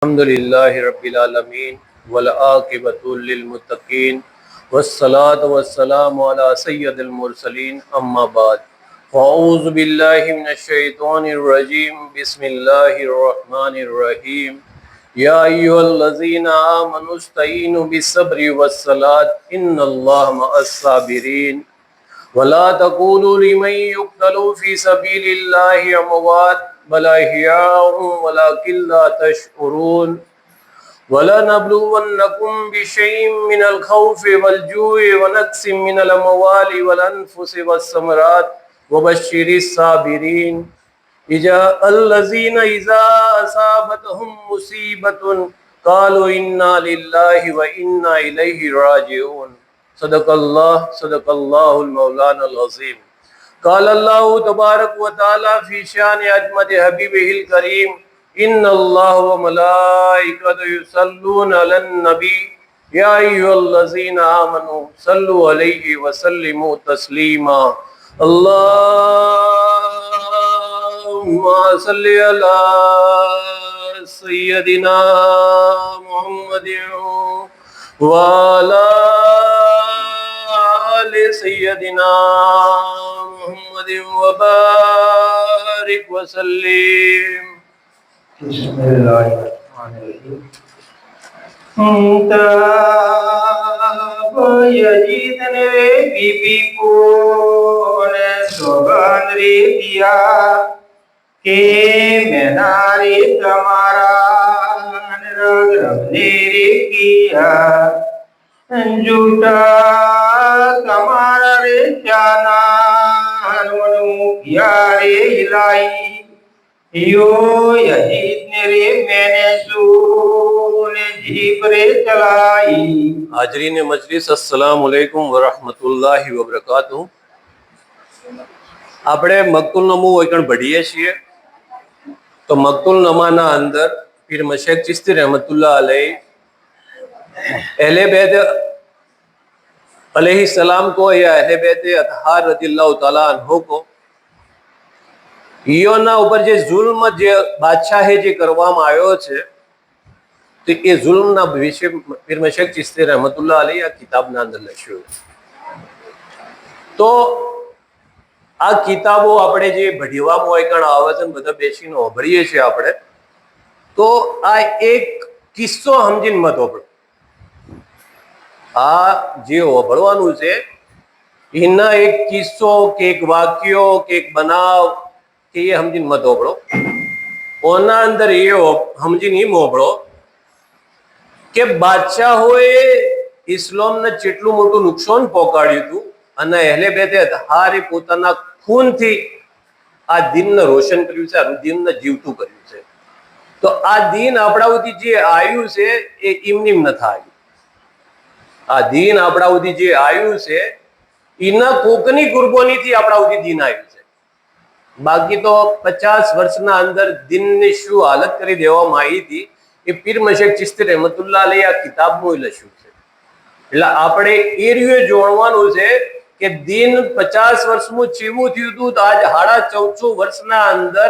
अल्हम्दुलिल्लाहि रब्बिल आलमीन वल आक़िबतु लिल मुत्तक़ीन वस्सलातु वस्सलामु अला सय्यिदिल मुरसलीन अम्मा बाद अऊज़ु बिल्लाहि मिनश शैतानिर रजीम बिस्मिल्लाहिर रहमानिर रहीम या अय्युहल्लज़ीना आमनुस्तईनु बिस्सब्रि वस्सलात इन्नल्लाहा मअस साबिरीन वला तक़ूलू लिमन युक़्तलू फ़ी सबीलिल्लाहि अमवात बल अहयाउन वलाकिन ला तशउरून वलनब्लुवन्नकुम बिशैइन मिनल खौफ़ि वल जूइ व नक़्सिम मिनल अमवालि वल अनफ़ुसि वस्समरात वबश्शिरिस साबिरीन अल्लज़ीना इज़ा असाबतहुम मुसीबतुन क़ालू इन्ना लिल्लाहि व इन्ना इलैहि राजिऊन सदक़ल्लाहुल मौलानाल अज़ीम। क़ाल अल्लाहु तबारक व तआला फ़ी शान अज़मत हबीबिहिल करीम इन्नल्लाह व मलाइकतहु युसल्लूना अलन नबी या अय्युहल्लज़ीना आमनू सल्लु अलैहि व सल्लिमू तस्लीमा अल्लाहुम्मा सल्लि अला सय्यदिना मुहम्मदिन व अला आलि सय्यदिना मुहम्मदिन व बारिक व सल्लिम। तब यजीद ने बीबी को सौगंध रे दिया कि मैंने रे तुम्हारा रब ने रे किया झूठा तुम्हारा रे जाना किया रे हिलाई यो यजीद ने रे मैंने सूने जीप रे चलाई। हाजरीन मजलिस अस्सलाम वालेकुम व रहमतुल्लाहि व बरकातुहू। આપણે મકતુલનામું વૈકણ ભણીએ છીએ તો મકતુલનામાના અંદર પીર મશેખ ચિશ્તી રહેમતુલ્લાહ અલૈહ अहले बैत अलैहि सलाम को या अहले बैत अतहार रज़ियल्लाहु ताला अन्हो को ઈયોના ઉપર જે જુલ્મ જે બાદશાહે જે કરવામાં આવ્યો છે તો એ જુલ્મના વિશે પીર મશેખ ચિશ્તી રહેમતુલ્લાહ અલૈહ આ કિતાબના અંદર લખ્યું છે। તો આ કિતાબો આપણે જે ભણવામાં હોય કારણ આવે છે બધા બેસીને ઓભળીએ છીએ આપણે તો આ એક કિસ્સો સમજીને મત ઓભળો। આ જે ઓભળવાનું છે એના એક કિસ્સો કે એક વાક્યો કે એક બનાવ કે એ સમજીને મત ઓભળો। ઓના અંદર એ સમજીને એમ ઓભળો કે બાદશાહોએ ઇસ્લામને જેટલું મોટું નુકસાન પહોંચાડ્યું હતું અને અહેલે બેતે અતહારે પોતાના ખૂનથી આ દીનને રોશન કર્યું છે, આ દીનને જીવતું કર્યું છે। તો આ દીન આપણા સુધી જે આવ્યું છે એ એમનેમ નથી આવ્યું। આ દીન આપણા સુધી જે આવ્યું છે એના કોકની કુરબાનીથી આપણા સુધી દીન આવ્યું છે। બાકી તો 50 વર્ષના અંદર દીનની શું હાલત કરી દેવામાં આવી હતી એ પીર મશેખ ચિશ્તી રહેમતુલ્લાહ અલૈહ આ કિતાબમાં લખ્યું છે। એટલે આપણે એ રીતે જોડવાનું છે કે દીન 50 વર્ષમાં ચેવું થયું હતું તો આજ 1450 વર્ષના અંદર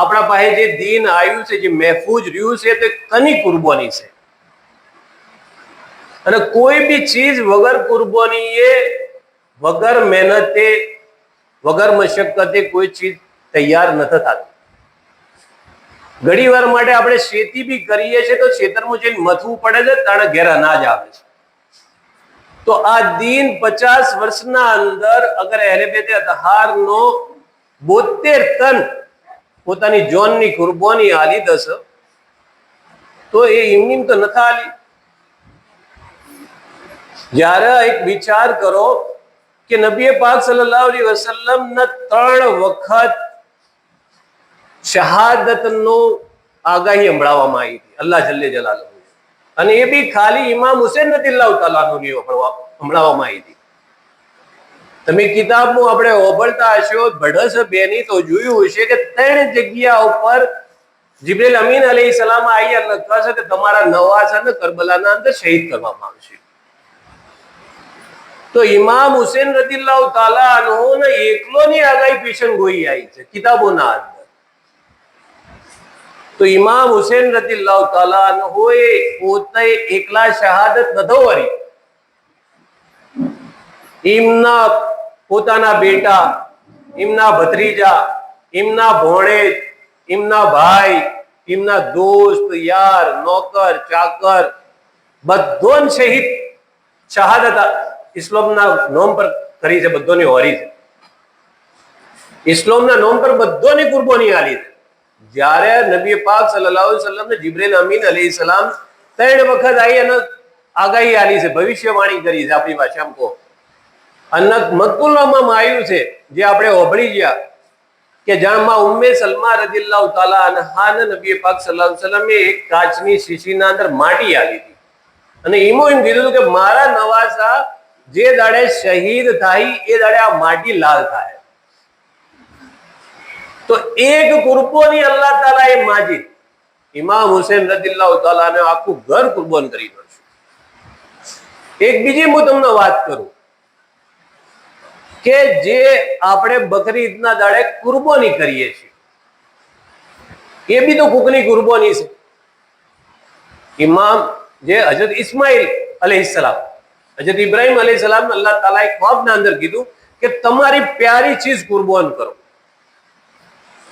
આપણા પાસે જે દીન આવ્યું છે જે મહેફૂજ રહ્યું છે તો કની કુરબાની છે અને કોઈ બી ચીજ વગર કુરબાનીએ વગર મહેનતે વગર મશક્કતે કોઈ ચીજ તૈયાર નથી થતી। ઘણી વાર માટે આપણે ખેતી બી કરીએ છીએ તો ખેતરમાં જઈને મથવું પડે છે તાણે ઘેર અનાજ આવે છે। તો આ દીન 50 વર્ષના અંદર અગર અહેલે બેતે અતહારનો 72 ટન પોતાની જોનની કુરબાની આલી દશે તો એ એમની તો નથી આલી। જ્યારે એક વિચાર કરો કે નબી પાક સલ્લલ્લાહુ અલૈહિ વસલ્લમ ના 3 વખત શહાદતનો આગાહી સંભળાવવામાં આવી હતી અલ્લાહ જલ્લે જલાલુહુ અને એ બી ખાલી ઇમામ હુસૈન રઝિયલ્લાહુ તાલા અન્હુની સંભળાવવામાં આવી હતી। તમે કિતાબમાં આપણે ઓભળતા હશો ભડસ બેની તો જોયું હશે કે 3 જગ્યા ઉપર જિબ્રીલ અમીન અલૈહિ સલામ આવી અને કહે છે કે તમારા નવાઝને કરબલાના અંદર શહીદ કરવામાં આવશે। તો ઇમામ હુસૈન રઝિયલ્લાહુ તાલા અન્હુને એકલોની આગાહી પેશન ગોઈ આવી છે કિતાબોના અંદર। તો ઇમામ હુસેન રદિયલ્લાહુ તાલા અન્હુ એ પોતે એકલા શહાદત નતો વરી, એમના પોતાના બેટા, એમના ભત્રીજા, એમના ભોણેજ, એમના ભાઈ, એમના દોસ્ત, યાર, નોકર, ચાકર બધોન શહીદ શહાદત ઇસ્લામના નોમ પર કરી છે, બધોની હોરી છે. ઇસ્લામના નોમ પર બધોની કુરબાની આલી છે. જ્યારે નબી પાક સલ્લલ્લાહુ અલૈહિ વસલ્લમ ને જિબ્રીલ અમીન અલૈહિ સલામ 3 વખત આવી અને આગાહી આલી છે, ભવિષ્યવાણી કરી છે. આપણી ભાષામાં કહો અને મક્તુલમાં આવ્યું છે, જે આપણે ઓભળી ગયા કે જાણમાં ઉમ્મે સલમા રદિયલ્લાહુ તાલા અન્હા ને નબી પાક સલ્લલ્લાહુ અલૈહિ વસલ્લમે એક કાચની શીશીના અંદર માટી આલી હતી અને એમ કીધું કે મારા નવાસા જે દાડે શહીદ થાય એ દાડે આ માટી લાલ થાય. તો એક કુરબાની અલ્લાહ તાલા એ માજી ઇમામ હુસેન રદિયલ્લાહુ તાલા ને આખું ઘર કુરબાન કરી નાખ્યું. એક બીજી હું તમને વાત કરું કે જે આપણે બકરી ઈદના દાડે કુરબાની કરીએ છીએ, એ બી તો કોકની કુરબાની છે. ઇમામ જે હજરત ઇસ્માઇલ અલૈહિસ્સલામ, હજરત ઇબ્રાહિમ અલૈહિસ્સલામ અલ્લાહ તાલાએ ખ્વાબના અંદર કીધું કે તમારી પ્યારી ચીજ કુરબાન કરો.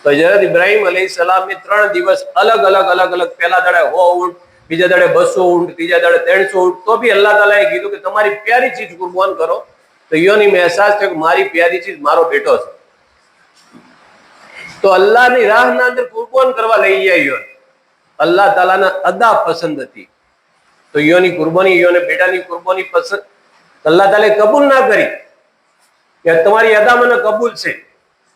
તો હજરત ઇબ્રાહિમ અલૈહિસ્સલામે 3 દિવસ અલગ અલગ અલગ અલગ, પહેલા દાડે 100 ઊંટ, બીજા દાડે 200 ઊંટ, ત્રીજા દાડે 300 ઊંટ, તો બી અલ્લાહ તાલાએ કીધું કે તમારી પ્યારી ચીજ કુરબાન કરો. તો યોની મેં અહેસાસ થયો કે મારી પ્યારી ચીજ મારો બેટો છે. તો અલ્લાહની રાહના અંદર કુરબાન કરવા લઈ જાય. અલ્લાહ તાલાના અદા પસંદ હતી, તો યોની કુરબાની, યોને બેટાની કુરબાની પસંદ અલ્લાહ તાલાએ કબૂલ ના કરી કે તમારી અદા મને કબૂલ છે,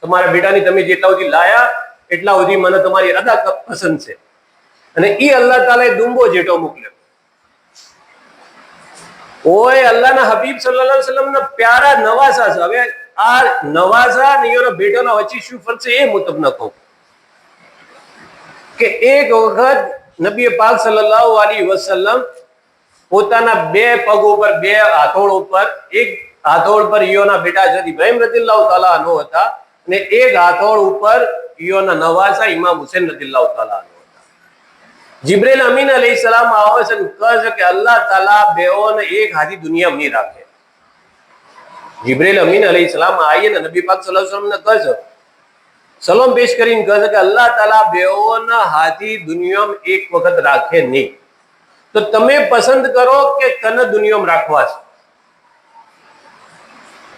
તમારા બેટાની તમે જેટલા સુધી લાયા એટલા સુધી મને તમારી અદા પસંદ છે. અને એ અલ્લાહ તાલાએ દુંબો જેટો મોકલ્યો. ઓય અલ્લાહના હબીબ સલ્લલ્લાહુ અલૈહિ વસલ્લમના પ્યારા નવાસા છે. હવે આ નવાસા ને એનો બેટાનો વચ્ચે શું ફરક છે એ હું તમને કહું કે એક વખત નબી પાક સલ્લલ્લાહુ અલૈહિ વસલ્લમ પોતાના 2 પગ ઉપર, 2 હાથોળ ઉપર, એક હાથોળ પર ઈયોના બેટા હજરત ઇબ્રાહિમ રદિયલ્લાહુ તાલા અન્હુ હતા અને એક હાથોળ ઉપર ઈયોના નવાસા ઇમામ હુસૈન રદિયલ્લાહુ તાલા અન્હુ હતા. જિબ્રીલ અમીન અલૈહિસ્સલામ આવે છે અને કહે છે કે અલ્લાહ તાલા બેઓને એક હાથી દુનિયામાં નહીં રાખે. જિબ્રીલ અમીન અલૈહિસ્સલામ આવીને નબી પાક સલ્લલ્લાહુ અલૈહિ વસલ્લમને કહે છે, સલામ પેશ કરીને કહે છે કે અલ્લાહ તાલા બેઓના હાથી દુનિયામાં એક વખત રાખે નહીં. તો તમે પસંદ કરો કે કને દુનિયામાં રાખવા છે.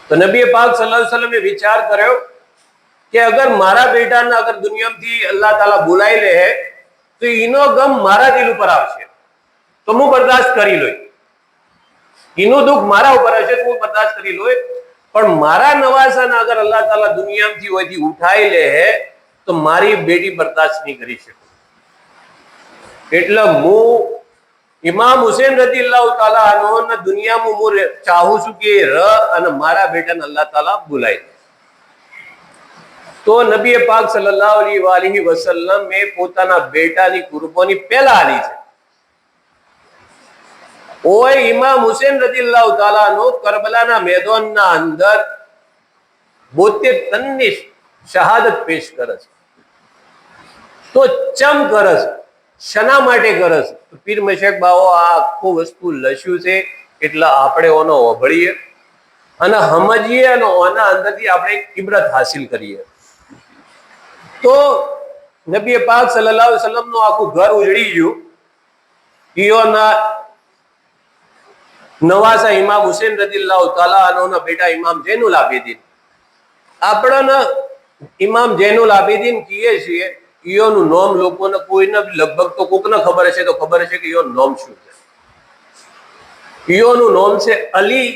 તો નબી પાક સલ્લલ્લાહુ અલૈહિ વસલ્લમે વિચાર કર્યો કે અગર મારા બેટાને અગર દુનિયામાંથી અલ્લાહ તાલા બોલાવી લે તો એનો ગમ મારા દિલ ઉપર આવશે, તો હું બરદાસ્ત કરી લઉં. એનું દુઃખ મારા ઉપર હશે તો હું બરદાસ્ત કરી લઉં, પણ મારા નવાસાને અગર અલ્લાહ તાલા દુનિયામાંથી હોયથી ઉઠાઈ લે તો મારી બેટી બરદાસ્ત નહીં કરી શકે. એટલે હું ઇમામ હુસેન રદિયલ્લાહુ તાલા અન્હુને દુનિયામાં હું ચાહું છું કે અને મારા બેટાને અલ્લાહ તાલા બોલાય. તો નબી પાક સલ્લલ્લાહુ અલૈહિ વસલ્લમ એ પોતાના બેટાની કુરબાની પહેલા આલી છે. ઓય ઇમામ હુસેન રદિયલ્લાહુ તાલા અન્હુ કરબલાના મેદાનના અંદર 72 તનની શહાદત પેશ કરે છે. તો ચમ કરે છે, શના માટે કરે છે? પીર મશક બાવો આ આખું વસ્તુ લખ્યું છે, એટલે આપણે ઓનો ઓભળીએ અને સમજીએ અને ઓના અંદરથી આપણે ઇબરત હાસિલ કરીએ. તો નબી પાક સલ્લલ્લાહુ અલૈહિ વસલ્લમ નું આખું ઘર ઉજળી ગયું. ઈયોના નવાસા ઇમામ હુસેન રદિયલ્લાહુ તાલા અન્હુના બેટા ઇમામ જૈનુલ આબિદીન. આપણને ઇમામ જૈનુલ આબિદીન કહીએ છીએ. ઈયોનું નામ લોકોને કોઈને લગભગ તો કોકને ખબર હશે તો ખબર હશે કે ઈયોનું નામ શું છે. ઈયોનું નામ છે અલી.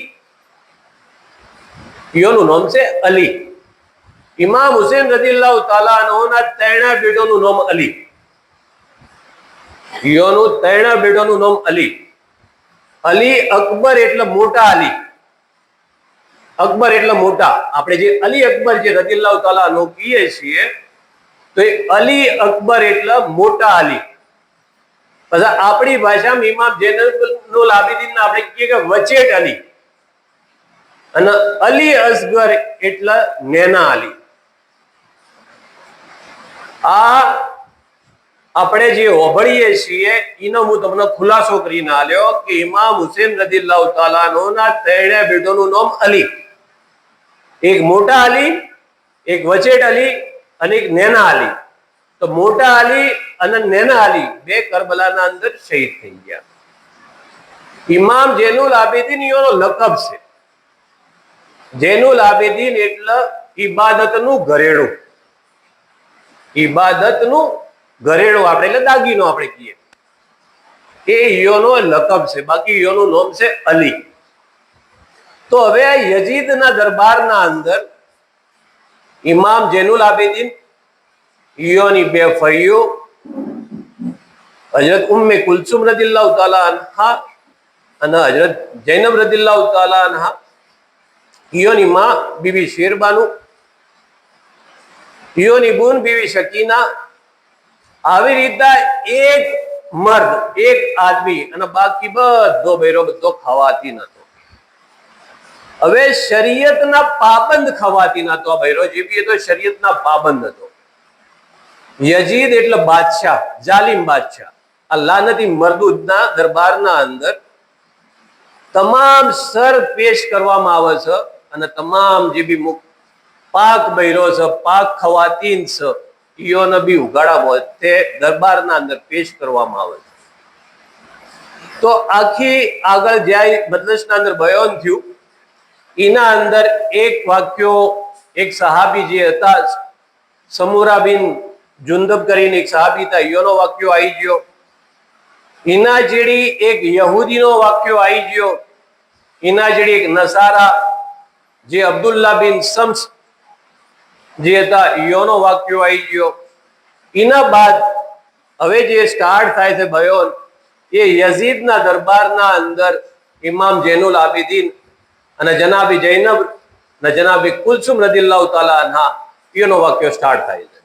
ઈયોનું નામ છે અલી. ઇમામ હુસેન રદિયલ્લાહુ તાલા અન્હુના 3 બેટોનું નામ અલી. ઈયોનું 3 બેટોનું નામ અલી. અલી અકબર એટલે મોટા અલી. અકબર એટલે મોટા. આપણે જે અલી અકબર જે રદિયલ્લાહુ તાલા અન્હુ કહીએ છીએ તો એ અલી અકબર એટલે મોટા અલી. પછી આપણી ભાષામાં ઇમામ જૈનુલ આબિદીન આપણે કહીએ કે વચેટ અલી, અને અલી અસગર એટલે નેના અલી. આપણે જે ઓભળીએ છીએ એનો હું તમને ખુલાસો કરીને આલ્યો કે ઇમામ હુસેન રદિયલ્લાહુ તાલા અન્હુના ત્રણે બેટોનું નામ અલી, એક મોટા અલી, એક વચેટ અલી અને એક નેના અલી. તો મોટા અલી અને નેના અલી બે કરબલાના અંદર શહીદ થઈ ગયા. ઇમામ જૈનુલ આબિદીન એનો લકબ છે. જૈનુલ આબિદીન એટલે ઇબાદતનું ઘરેણું, ઇબાદતનું ઘરેણું આપણે એટલે દાગીનો આપણે કહીએ, એ ઈયોનો લકબ છે. બાકી ઈયોનું નામ છે અલી. તો હવે યજીદના દરબારના અંદર ઇમામ જૈનુલ આબિદીન, ઈયોની બે ફઈઓ હજરત ઉમ્મે કુલસુમ રદિયલ્લાહુ તાલા અન્હા અને હજરત જૈનબ રદિયલ્લાહુ તાલા અન્હા, ઈયોની માં બીબી શેરબાનુ, ઈયોની બૂન બીબી શકીના, આવી રીતના એક મર્દ, એક આદમી અને બાકી બધો બૈરો બધો ખવાતી નતો. હવે શરીયતના પાબંદ ખવાતી નતો. આ બૈરો જે બી હતો શરીયતના પાબંદ હતો. યજીદ એટલે બાદશાહ, જાલિમ બાદશાહ. આ લાનતી મરદૂદના દરબારના અંદર તમામ સર પેશ કરવામાં આવે છે અને તમામ જે બી પાક બૈરો છે, પાક ખવાતીન છે, ઈયોને બી ઉગાડામાં તે દરબારના અંદર પેશ કરવામાં આવે છે. તો આખી આગળ જાય મજલિસના અંદર બયાન થયું, એના અંદર એક વાક્યો એક સહાબી જે હતા, સમુરા બિન જુંદબ કરીને એક સહાબી હતા, ઈયોનો વાક્યો આવી ગયો. એના જેડી એક યહૂદીનો વાક્યો આવી ગયો. એના જેડી એક નસારા જે અબ્દુલ્લા બિન શમ્સ જે હતા, ઈયોનો વાક્યો આવી ગયો. એના બાદ હવે જે સ્ટાર્ટ થાય છે બયાન, એ યઝીદના દરબારના અંદર ઇમામ જૈનુલ આબિદીન અને જનાબી જૈનબ અને જનાબી કુલસુમ રદિયલ્લાહુ તાલા અન્હા, એનો વાક્યો સ્ટાર્ટ થાય છે.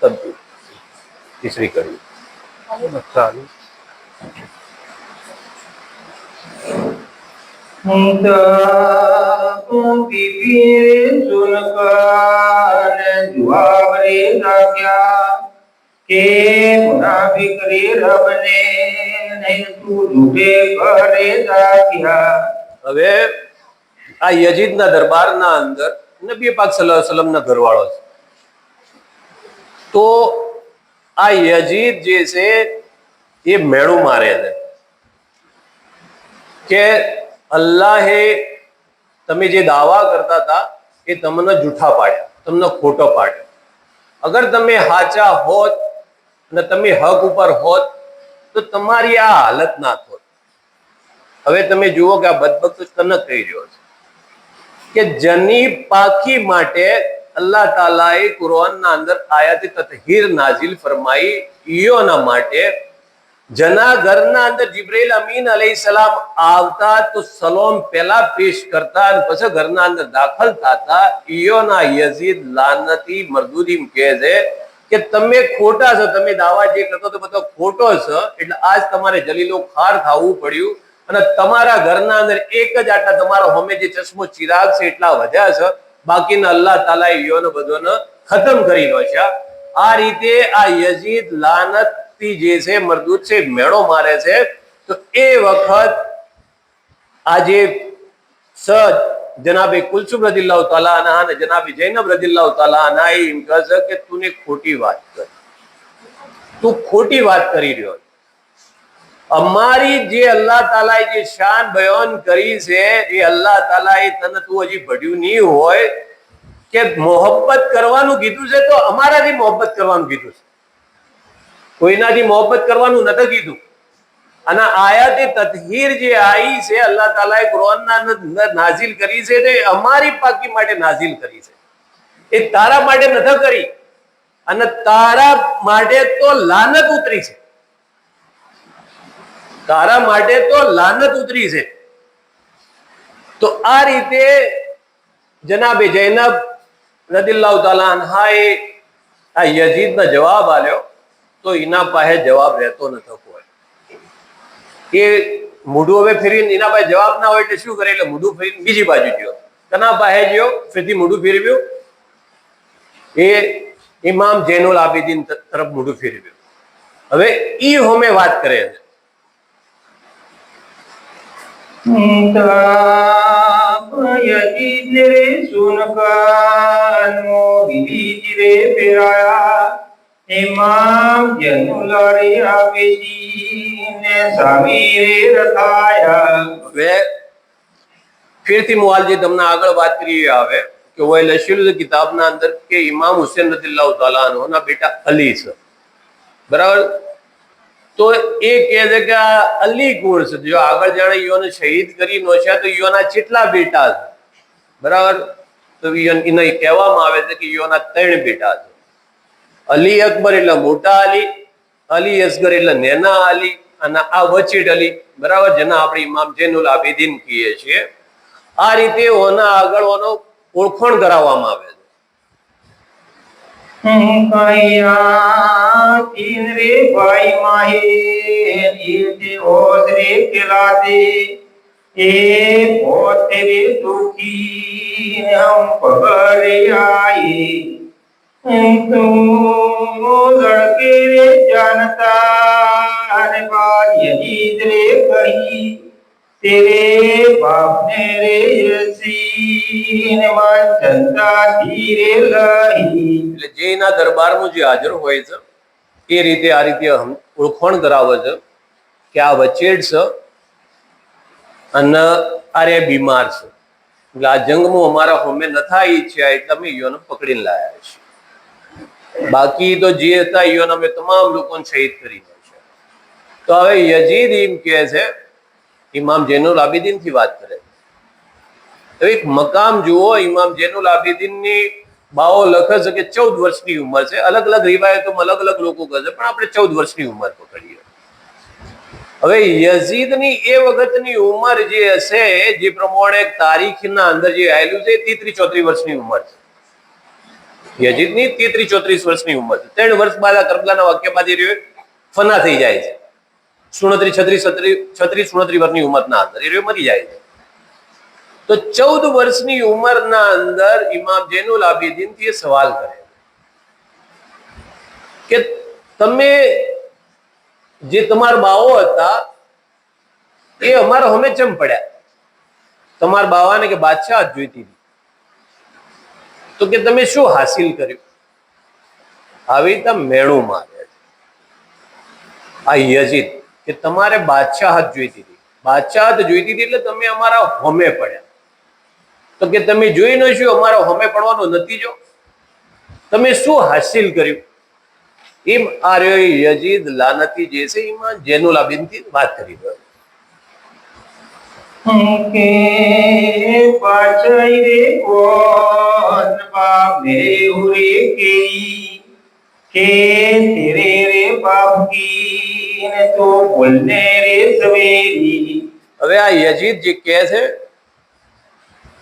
તબ तीसरी कड़ी बीबी सुनकर जवाब रे क्या के मुनाफिक रे रब ने नहीं तू झूठे करे क्या. હવે આ યજીદના દરબારના અંદર નબી પાક સલ્લલ્લાહુ અલૈહિ વસલ્લમના ઘરવાળો છે. તો આ યજીદ જે છે એ મેળું મારે છે કે અલ્લાહે તમે જે દાવા કરતા હતા એ તમને જૂઠા પાડ્યા, તમને ખોટો પાડ્યો. અગર તમે હાચા હોત અને તમે હક ઉપર હોત તો તમારી આ હાલત ના થોત. હવે તમે જુઓ કે આ બદબક તને કહી રહ્યો છે કે જની પાકી માટે અલ્લાહ તાલાએ કુરાનના અંદર આયાત તતહીર નાઝિલ ફરમાઈ. ઈયોના માટે જના ઘરના અંદર જિબ્રાઈલ અમીન અલૈહિસ્સલામ આવતા તો સલામ પહેલા પેશ કરતા અને પછી ઘરના અંદર દાખલ થતા. ઈયોના યઝીદ લાનતી મરદૂદીમ કહે છે કે તમે ખોટા છો, તમે દાવા જે કરતો તો બધો ખોટો છે, એટલે આજ તમારે જલીલો ખાર ખાવું પડ્યું અને તમારા ઘરના અંદર એક જ આટા તમારો હોમે જે ચશ્મો ચિરાગ છે એટલા વધ્યા છે, બાકીના અલ્લાહ તાલા ઈયોને બધોને ખતમ કરી નાખ્યા. આ રીતે આ યઝીદ લાનતી જે છે મરદૂદ છે મેળો મારે છે. તો એ વખત આજે જનાબે કુલસુમ રદિયલ્લાહુ તાલા અન્હા અને જનાબે જૈનબ રદિયલ્લાહુ તાલા અન્હા એમ કહે છે કે તું ખોટી વાત કર, તું ખોટી વાત કરી રહ્યો. અમારી જે અલ્લાહ તાલાએ જે શાન બયાન કરી છે એ અલ્લાહ તાલાએ તને તું હજી ભળ્યું નહીં હોય કે મોહબ્બત કરવાનું કીધું છે તો અમારાથી મોહબ્બત કરવાનું કીધું છે, કોઈનાથી મોહબ્બત કરવાનું નથી કીધું. અને આયાતે તતહીર જે આવી છે અલ્લાહ તાલાએ કુરાનના અંદર નાઝિલ કરી છે તે અમારી પાકી માટે નાઝિલ કરી છે, એ તારા માટે નથી કરી. અને તારા માટે તો લાનત ઉતરી છે, તારા માટે તો લાનત ઉતરી છે. તો આ રીતે જનાબે જૈનબ રદિયલ્લાહુ તાલા અન્હાએ આ યઝીદનો જવાબ આલ્યો તો એના પાસે જવાબ રહેતો નતો કોઈ. એ મોઢું હવે ફેરવીને એના પાસે જવાબ ના હોય એટલે શું કરે, એટલે મોઢું ફેરીને બીજી બાજુ ગયો, કના પાસે ગયો, ફરીથી મોઢું ફેરવ્યું. એ ઇમામ જૈનુલ આબિદીન તરફ મોઢું ફેરવ્યું. હવે ઈ હોમે વાત કરે છે. યજીદ રે સુનકાર નો બીજ રે પેરાયા ઇમામ જૈનુલ આબિદીન સામી રે રખાયા. હવે ફેરથી મુઆલજી તમને આગળ વાત કરી આવે કે वो लशील किताबના અંદર કે ઇમામ હુસૈન રદિયલ્લાહુ તાલા અન્હુ ના બેટા અલી છે, બરાબર. તો એ કહે છે કે આ અલી કોણ છે? જો આગળ જાણે ઈયોને શહીદ કરી નોશ્યા તો ઈયોના કેટલા બેટા છે, બરાબર. તો એને કહેવામાં આવે છે કે ઈયોના 3 બેટા છે. અલી અકબર એટલે મોટા અલી, અલી અસગર એટલે નેના અલી, અને આ વચીટ અલી, બરાબર, જેના આપણે ઇમામ જૈનુલ આબિદીન કહીએ છીએ. આ રીતે ઓના આગળ ઓનો ઓળખાણ કરાવવામાં આવે છે. કૈયા તીન રે ભાઈ માહે એ ઓદરે કેલાતે એ પોતે રે દુખી હમ પગરે આઈ તું લડકે રે જાનતા રે બાદ યજીદ રે કહી तेरे बाप ने रे यसीन માં ચંદા ધીરે લહી. એટલે જે એના દરબારમાં જે હાજર હોય છે એ રીતે આ રીતે ઓળખાણ કરાવે છે કે આ વચેટ છે અને આરે બીમાર છે. એટલે આ જંગમાં અમારા હોમે નથા ઈચ્છ્યા એટલે અમે ઈયોને પકડીને લાયા છે. બાકી તો જે હતા ઈયોને અમે તમામ લોકોને શહીદ કરી નાખ્યા. તો હવે યજીદ એમ કહે છે, ઇમામ જૈનુલ આબિદીન થી વાત કરે. તો એક મકામ જુઓ, ઇમામ જૈનુલ આબિદીન ની બાઓ લખે છે કે 14 વર્ષની ઉંમર છે. અલગ અલગ રિવાયતોમાં અલગ અલગ લોકો કહે છે, પણ આપણે 14 વર્ષની ઉંમર પકડીએ. હવે યઝીદની એ વખતની ઉંમર જે હશે, જે પ્રમાણે તારીખના અંદર જે આવેલું છે, 33-34 વર્ષની ઉંમર છે. યઝીદની 33-34 વર્ષની ઉંમર છે. 3 વર્ષ બાદ આ કરબલાના વાક્ય બાદ એ ફના થઈ જાય છે. 36-37 વર્ષની ઉંમરના અંદર એ મરી જાય છે. તો 14 વર્ષની ઉંમરના અંદર ઇમામ જૈનુલ આબિદીન થી સવાલ કરે કે તમે જે તમારા બાવો હતા એ અમારા હમે ચમ પડ્યા? તમારા બાવાને કે બાદશાહ જોઈતી હતી, તો કે તમે શું હાસિલ કર્યું? આવી રીતે મેણું મારે છે આ યજીદ કે તમારે બાદશાહત જોઈતી હતી, બાદશાહત જોઈતી હતી એટલે તમે અમારા હોમે પડ્યા. તો કે તમે જોઈ ન શું અમારા હોમે પડવાનો નતીજો? તમે શું હાસિલ કર્યું? એમ આ રહ્યો યજીદ લાનતી જે છે એમાં જૈનુલ આબિદીન થી વાત કરી રહ્યો. કે પાછઈ રે કોન બાપ મેરે ઉરે કે તેરે રે બાપ કી ને તો બોલને રે સવેરી. હવે આ યજીદ જે કહે છે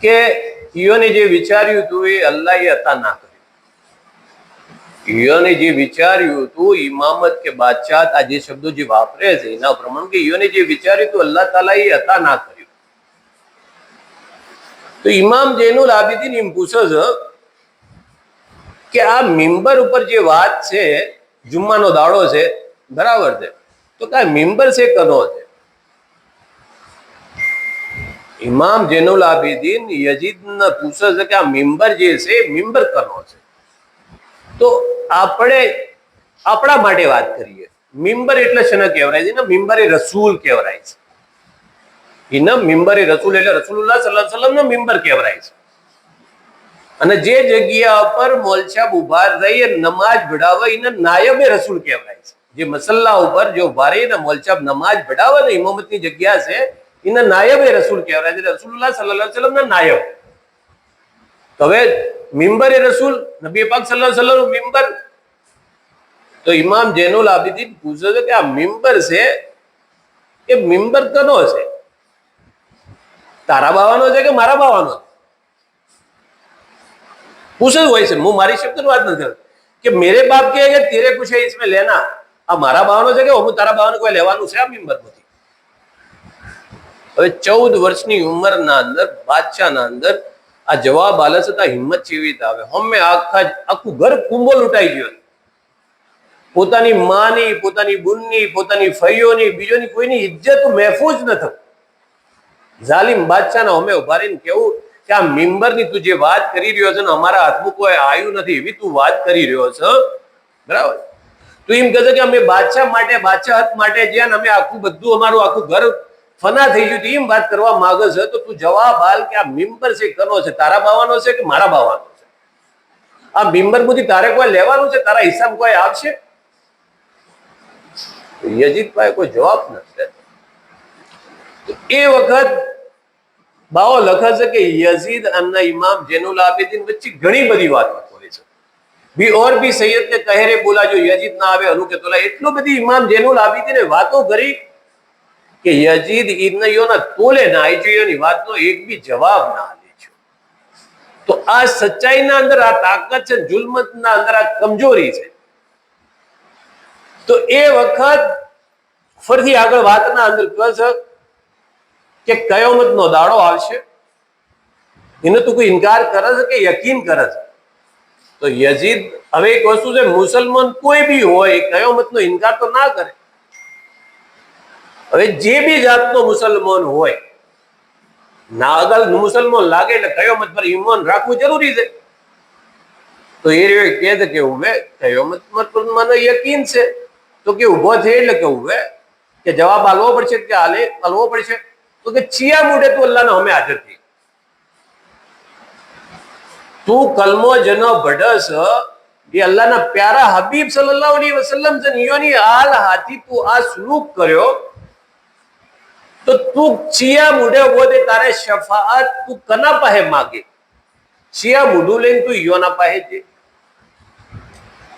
કે ઈયોને જે વિચાર્યું હતું એ અલ્લાહે અતા ના કર્યું. ઈયોને જે વિચાર્યું હતું ઇમામત કે બાદશાહ, આ જે શબ્દો જે વાપરે છે એના પ્રમાણે કે ઈયોને જે વિચાર્યું હતું અલ્લાહ તાલા એ અતા ના કર્યું. તો ઇમામ જૈનુલ આબિદીન એમ પૂછે છે કે આ મિંબર ઉપર જે વાત છે, જુમ્માનો દાડો છે, બરાબર છે, તો કે મિંબર છે કનો છે? ઇમામ જૈનુલ આબિદીન યજીદને પૂછે છે કે આ મિંબર જે છે મિંબર કનો છે? તો આપણે આપણા માટે વાત કરીએ. મિંબર એટલે શેને કહેવાય છે? મિંબરે રસૂલ કહેવાય છે. એને મિંબરે રસૂલ એટલે રસૂલુલ્લાહ સલ્લલ્લાહુ અલૈહિ વસલ્લમ નો મિંબર કહેવાય છે. અને જે જગ્યા પર મોલછાબ ઉભા રહી નમાજ પઢાવે એને નાયબે રસૂલ કહેવાય છે. જે મસલ્લા ઉપર જો ઉભા રહીને મોલછાબ નમાજ પઢાવે ને ઇમામતની જગ્યા છે એને નાયબે રસૂલ કહેવાય છે. રસૂલુલ્લાહ સલ્લલ્લાહુ અલૈહિ વસલ્લમ ના નાયબ. તો હવે મિંબરે રસૂલ, નબી પાક સલ્લલ્લાહુ અલૈહિ વસલ્લમ મિંબર. તો ઇમામ જૈનુલ આબિદીન પૂછે છે કે આ મિંબર છે એ મિંબર કનો છે? તારા બાવાનો છે કે મારા બાવાનો? પૂછે હોય છે. હું મારી શબ્દ વાત નથી કરતો કે મેરે બાપ કે તેરે કુછ હૈ इसमें लेना. આ મારા બાવાનો છે કે હું તારા બાવાનો કોઈ લેવાનું છે આ મિંબર નથી. હવે 14 વર્ષની ઉંમરના અંદર બાદશાહના અંદર આ જવાબ હાલે છતાં હિંમત કેવી રીતે આવે? હમે આખું ઘર કુંભો લૂંટાઈ ગયો, પોતાની માની, પોતાની બુનની, પોતાની ફઈઓની, બીજોની કોઈની ઇજ્જત મહેફૂઝ ન થયું. જાલિમ બાદશાહના હમે ઉભા રહીને કેવું કે આ મિંબરની તું જે વાત કરી રહ્યો છે ને અમારા હાથમાં કોઈ આવ્યું નથી એવી તું વાત કરી રહ્યો છે, બરાબર? તું એમ કહે છે કે અમે બાદશાહ માટે, બાદશાહત માટે જ્યાં અમે આખું બધું અમારું આખું ઘર ફના થઈ ગયું, એમ વાત કરવા માંગે છે. તો તું જવાબ હાલ કે આ મિંબર છે કનો છે? તારા બાવાનો છે કે મારા બાવાનો છે? આ મિંબર બધી તારે કોઈ લેવાનું છે? તારા હિસાબ કોઈ આવશે? યજીદ ભાઈ કોઈ જવાબ નથી. એ વખત બાવો લખે છે કે યઝીદ અને ઇમામ જૈનુલ આબિદીન વચ્ચે ઘણી બધી વાતો હોય છે. भी और भी सैयद ने कहरे बोला जो यजीद ना आवे हनु के तोला, એટલું બધી ઇમામ જૈનુલ આબિદીને વાતો કરી કે યજીદ ઇબ્નયોના તોલે ના આવી જોઈએ, એની વાતનો એક બી જવાબ ના આલે છે. તો આ સચ્ચાઈના અંદર આ તાકાત છે, જુલ્મતના અંદર આ કમજોરી છે. તો એ વખત ફરીથી આગળ વાતના અંદર કહે છે કે કયામતનો દાડો આવશે, એનો તું કોઈ ઇનકાર કરે છે કે યકીન કરે છે? તો યજીદ, હવે એક વસ્તુ છે, મુસલમાન કોઈ બી હોય કયામતનો ઇનકાર તો ના કરે. હવે જે બી જાતનો મુસલમાન હોય, ના અગર મુસલમાન લાગે એટલે કયામત પર ઈમાન રાખવું જરૂરી છે. તો એ કહે છે કે હવે કયામત પર મને યકીન છે. તો કે ઉભો છે એટલે કે હવે કે જવાબ આલવો પડશે કે આલવો પડશે? તો કે ચિયા મુડે તું અલ્લાહના હમે હાજર થઈ, તું કલમો જનો ભડસ એ અલ્લાહના પ્યારા હબીબ સલ્લલ્લાહુ અલૈહિ વસલ્લમ છે, નિયોની હાલ હાથી તું આ સલુક કર્યો, તો તું ચિયા મુડે બોલે તારે શફાઅત તું કના પાહે માગે? ચિયા મુડું લઈને તું યોના પાહે છે.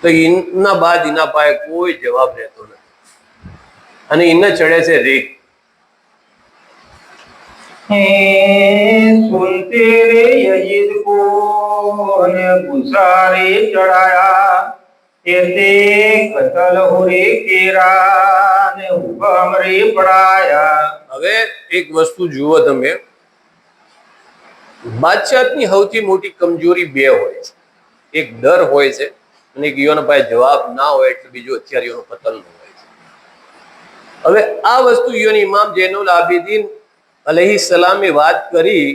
તો ઇના બાદ ઇના પાહે કોઈ જવાબ રહેતો નથી અને ઇને ચડે છે રેત. सुनते रे यजीद को ने गुसारे चढ़ाया, ऐसे कतल हो रे केरा ने हुक्म रे पढ़ाया. હવે એક વસ્તુ જુઓ તમે, બાદશાહની સૌથી મોટી કમજોરી બે હોય છે. એક ડર હોય છે અને એક ઈયોના પાસે જવાબ ના હોય એટલે બીજું હથિયારીઓનો કતલ હોય છે. હવે આ વસ્તુ ઈયોની ઇમામ જૈનુલ આબિદીન અલૈહિ સલામે વાત કરી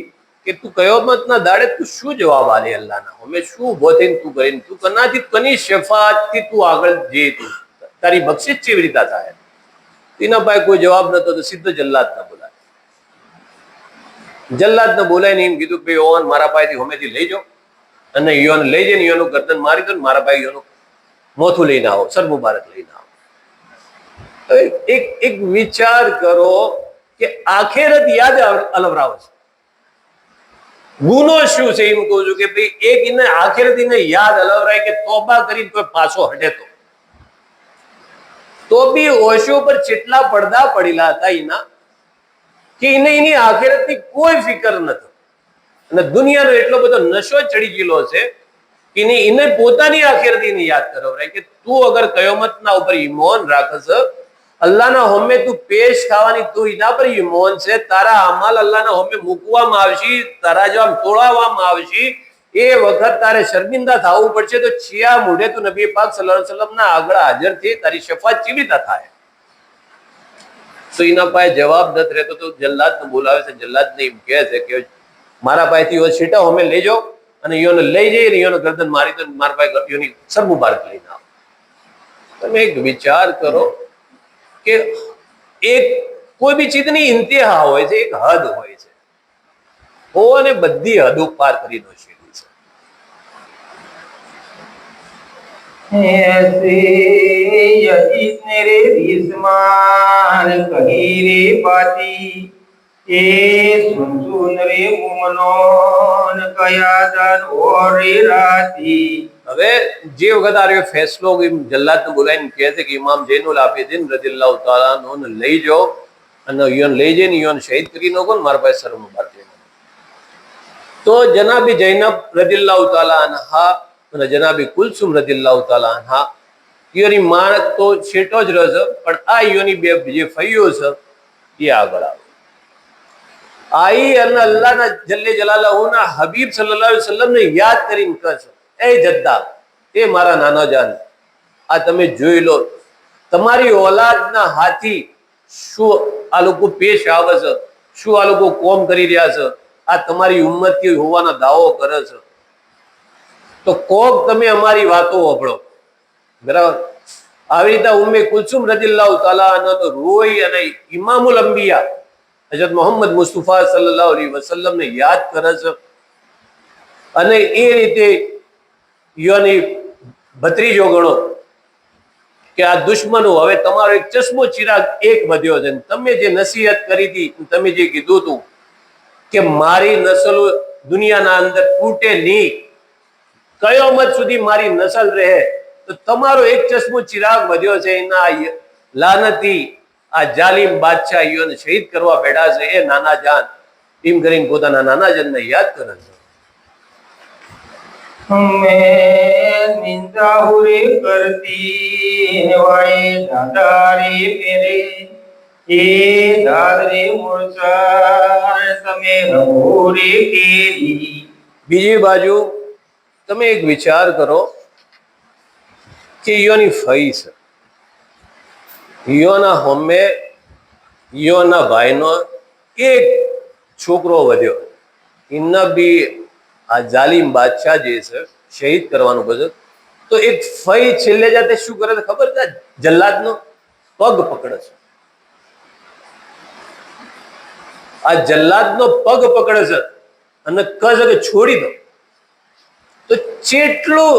કે તું કયામતના દાડે તું શું જવાબ આલે અલ્લાહના હમે, શું ઉભો થઈને તું કરીને તું કનાથી કની શફાઅતથી તું આગળ જે તું તારી બક્ષિસ કેવી રીતે થાય? એના પાસે કોઈ જવાબ નતો તો સીધો જલ્લાદને બોલાય. જલ્લાદને બોલાવીને એમ કીધું કે ઓન મારા પાસેથી હમેથી લઈ જાઓ અને ઈયોને લઈ જઈને ઈયોનું ગરદન મારી દો ને મારા પાસે ઈયોનું મોથું લઈને આવો, સર મુબારક લઈને આવો. એક વિચાર કરો કે આખેરત યાદ અલવરાવે છે. ગુનો શું છે એમ કહું છું કે ભાઈ એક એને આખેરત એને યાદ અલવરાય કે તોબા કરીને કોઈ પાછો હટે તો બી ઓશો પર કેટલા પડદા પડેલા હતા એના કે એને એની આખેરતની કોઈ ફિકર નથી. અને દુનિયાનો એટલો બધો નશો ચડી ગયેલો છે કે એને પોતાની આખેરત એને યાદ કરાવરાય કે તું અગર કયામતના ઉપર ઈમાન રાખસ, અલ્લાહના હોમે તું પેશ થવાની, તું એના પર ઈમાન છે, તારા અમાલ અલ્લાહના હોમે મૂકવામાં આવશે, તારા જો આમ તોડાવવામાં આવશે, એ વખત તારે શર્મિંદા થવું પડશે. તો ચિયા મુઢે તું નબી પાક સલ્લલ્લાહુ અલૈહિ વસલ્લમના આગળ હાજર થઈ તારી શફાત કેવી રીતે થાય? તો એના પાસે જવાબ નથી રહેતો. તો જલ્લાદને બોલાવે છે. જલ્લાદને એમ કહે છે કે મારા પાસેથી એવો છીટા અમે લઈ જાઓ અને ઈયોને લઈ જઈને ઈયોનો ગરદન મારી દો, મારા પાસે ઈયોની સર મુબારક લઈને આવો. તમે એક વિચાર કરો કે એક કોઈ બી ચીજની ઇન્તેહા હોય છે, એક હદ હોય છે, અને બધી હદો પાર કરી દો છે. ऐसे यजीद ने रे रिस्मान कही रे बाती, ए सुन सुन रे मुमनोन कयादन और रे राती. હવે જે વખત આ ફેસલો જલ્લાદને બોલાવીને કહે છે કે ઇમામ જૈનુલ આબિદીન રદિયલ્લાહુ તાલા અન્હુને લઈ જાઓ અને ઈયોને લઈ જઈને ઈયોને શહીદ કરી નાખો ને મારા પાસે સર મુબારક લઈને. તો જનાબી જૈનબ રદિયલ્લાહુ તાલા અન્હા અને જનાબી કુલસુમ રદિયલ્લાહુ તાલા અન્હા ઈયોની માં તો છેટો જ રહે છે, પણ આ ઈયોની બે જે ફઈઓ છે એ આગળ આવે. આઈ અને અલ્લાહના જલ્લે જલાલાહુના હબીબ સલ્લલ્લાહુ અલૈહિ વસલ્લમને યાદ કરીને કહેશે, એ જદ્દા, એ મારા નાના જાન, આ તમે જોઈ લો તમારી ઓલાદના હાથી શું આ લોકો પેશ આવે છે, શું આ લોકો કોમ કરી રહ્યા છે, આ તમારી ઉમ્મતી હોવાનો દાવો કરે છે, તો કોક તમે અમારી વાતો સાંભળો. બરાબર. આવી રીતે ઉમ્મે કુલસુમ રદિયલ્લાહુ તાલા અન્હા રોઈ અને ઇમામુલ અંબિયા હજરત મોહમ્મદ મુસ્તફા સલ્લલ્લાહુ અલૈહિ વસલ્લમને યાદ કરે છે. અને એ રીતે યોની ભત્રીજો ગણો કે આ દુશ્મનો, હવે તમારો એક ચશ્મો ચિરાગ એક વધ્યો છે. તમે જે નસીહત કરી હતી, તમે જે કીધું હતું કે મારી નસલ દુનિયાના અંદર તૂટે નહીં, કયામત સુધી મારી નસલ રહે, તો તમારો એક ચશ્મો ચિરાગ વધ્યો છે. એના લાનતી આ જાલિમ બાદશાહીઓને શહીદ કરવા બેઠા છે. એ નાના જાન એમ કરીને પોતાના નાના જાનને યાદ કરે છે. मैं निंदा हुए करती वाए दादारे मेरे ये दादरे मुरसा तमे रहोरे केरी. બીજી બાજુ તમે એક વિચાર કરો કે ઈયોની ફઈ છે, ઈયોના હોમે ઈયોના ભાઈનો એક છોકરો વધ્યો, એના બી આ જાલિમ બાદશાહ જે છે શહીદ કરવાનું બધું, તો એક ફઈ છેલ્લે જાતે શું કરે છે ખબર છે? જલ્લાદનો પગ પકડે છે. આ જલ્લાદનો પગ પકડે છે અને કહે છે કે છોડી દો. તો જેટલું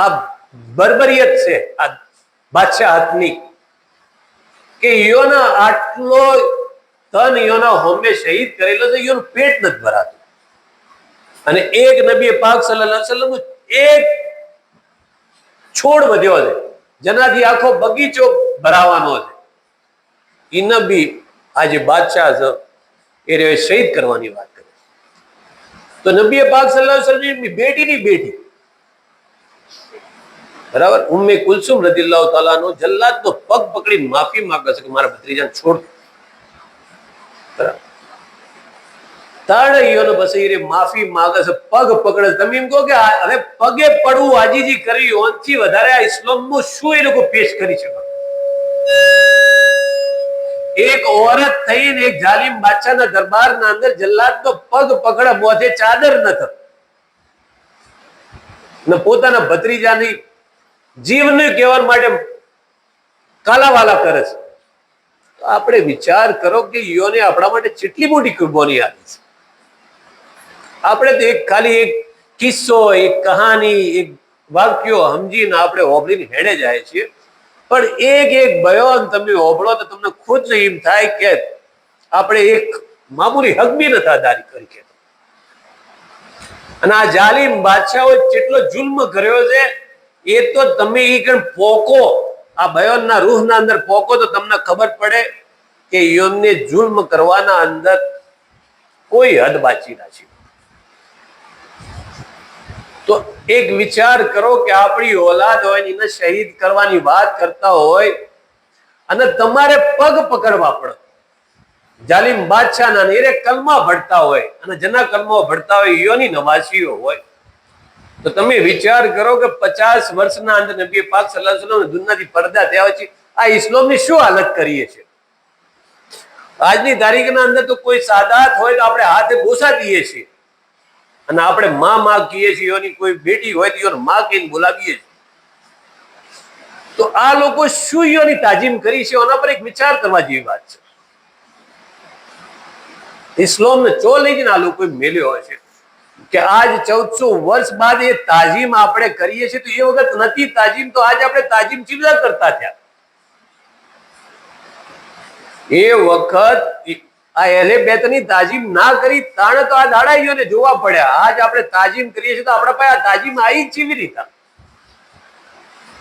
આ બર્બરિયત છે આ બાદશાહ હાથની, કે ઈયોના આટલો તન ઈયોના હોમે શહીદ કરેલો છે, ઈયોનું પેટ નથી ભરાતું. અને એક નબી પાક સલ્લલ્લાહુ અલૈહિ વસલ્લમ એક છોડ વધ્યો છે જેનાથી આખો બગીચો ભરાવાનો છે. એ નબી આજે બાદશાહ છે એ રે શહીદ કરવાની વાત કરે. તો નબી પાક સલ્લલ્લાહુ અલૈહિ વસલ્લમની બેટીની બેટી, બરાબર, ઉમ્મે કુલસુમ રદિયલ્લાહુ તાલા નો જલ્લાદનો પગ પકડી માફી માંગે છે કે મારા ભત્રીજાને છોડ. બરાબર. માફી માંગે છે, પગ પકડે છે. તમે એમ કહો કે હવે પગે પડવું, આજીજી કરવી, ઓનથી વધારે આ ઇસ્લામનું શું એ લોકો પેશ કરી શકે? એક ઓરત થઈને એક જાલિમ બાદશાહના દરબારના અંદર જલ્લાદનો પગ પકડે, મોઢે ચાદર નથી ને પોતાના ભત્રીજાની જીવને કહેવા માટે કાલાવાલા કરે છે. તો આપણે વિચાર કરો કે ઈયોને આપણા માટે કેટલી મોટી કુરબાની આપી છે. આપણે તો એક ખાલી એક કિસ્સો, એક કહાની, એક વાક્યો સમજીને આપણે ઓબળીને હેડે જાય છીએ, પણ એક એક બયાન તમે ઓબળો તો તમને ખુદ એમ થાય કે આપણે એક મામૂલી હક બી નથી અદારી કરી કે. અને આ જાલિમ બાદશાહો જેટલો જુલ્મ કર્યો છે એ તો તમે એ કણ પોકો, આ બયાનના રૂહના અંદર પોકો તો તમને ખબર પડે કે એમને જુલ્મ કરવાના અંદર કોઈ હદ બાકી નથી. તો એક વિચાર કરો કે આપણી ઓલાદ હોય એને શહીદ કરવાની વાત કરતા હોય અને તમારે પગ પકડવા પડે જાલિમ બાદશાહના, ને કલમા ભળતા હોય અને જેના કલમા ભળતા હોય ઈયોની નવાસીઓ હોય, તો તમે વિચાર કરો કે 50 વર્ષના અંદર નબી પાક સલ્લલ્લાહુ અલૈહિ વસલ્લમ દુનિયાથી પડદા થયા છે. આ ઇસ્લામની શું હાલત કરીએ છીએ? આજની તારીખના અંદર તો કોઈ સાદાત હોય તો આપણે હાથે બોસા દઈએ છીએ અને આપણે માં કહીએ છીએ. એની કોઈ બેટી હોય તો માં કહીને બોલાવીએ છીએ. તો આ લોકો શું એની તાજીમ કરી છે એના પર એક વિચાર કરવા જેવી વાત છે. ઇસ્લામને ચોલ નહીં આ લોકો મેલ્યો હોય છે કે આજ 1400 વર્ષ બાદ એ તાજીમ આપણે કરીએ છીએ. તો એ વખત નથી તાજીમ, તો આજ આપણે તાજીમ ચીવડા કરતા થયા. એ વખત આ એલે બેતની તાજીમ ના કરી તાણે તો આ દાડાઈઓને જોવા પડ્યા. આજ આપણે તાજીમ કરીએ છીએ તો આપણા પાસે આ તાજીમ આવી જ કેવી રીતે?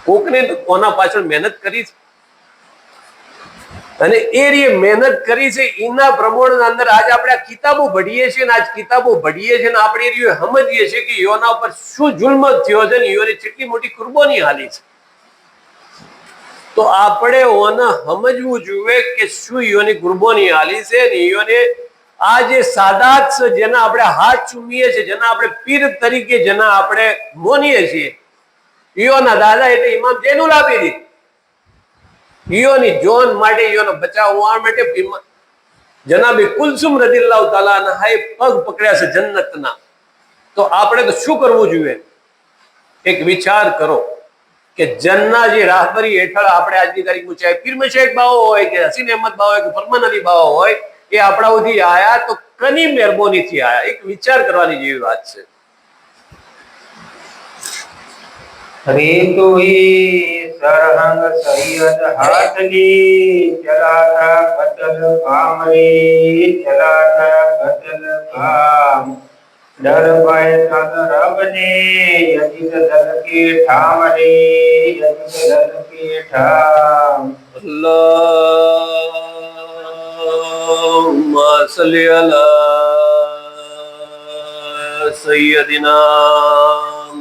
કોકને તો કોના પાછળ મહેનત કરી છે અને એ મહેનત કરી છે એના પ્રમાણના અંદર આજે આપણે આ કિતાબો ભણીએ છીએ ને આજ કિતાબો ભણીએ છીએ ને આપણે સમજીએ છીએ કે યોના ઉપર શું જુલ્મ થયો છે ને યોને કેટલી મોટી કુરબાની હાલી છે. તો આપણે ઓને સમજવું જોઈએ કે શું યોની કુરબાની હાલી છે ને યોને આ જે સાદાત છે, જેના આપણે હાથ ચૂમીએ છીએ, જેના આપણે પીર તરીકે જેના આપણે મોનીએ છીએ, ઈયોના દાદા એટલે ઇમામ જૈનુલ આબિદીન, ઈયોની જોન માટે, ઈયોનો બચાવવા માટે જનાબે કુલસુમ રદિયલ્લાહુ તાલા અન્હાએ પગ પકડ્યા છે જન્નતના. તો આપણે તો શું કરવું જોઈએ? એક વિચાર કરો કે જન્ના જે રાહબરી હેઠળ આપણે આજની તારીખમાં ચાહે પીર મશેખ બાવો હોય કે હસીન અહેમદ બાવો હોય કે ફરમાન અલી બાવો હોય, એ આપણા સુધી આયા તો કની મહેરબાનીથી આયા. એક વિચાર કરવાની જેવી વાત છે. रे तो ही सरहंग सैयद हाथली चलाता कतल काम रे चलाता कतल काम डर पाए तद रब ने यजिद दल के ठाम रे यजिद दल के ठाम अल्लाहुम्मा सल्ली अला सय्यदिना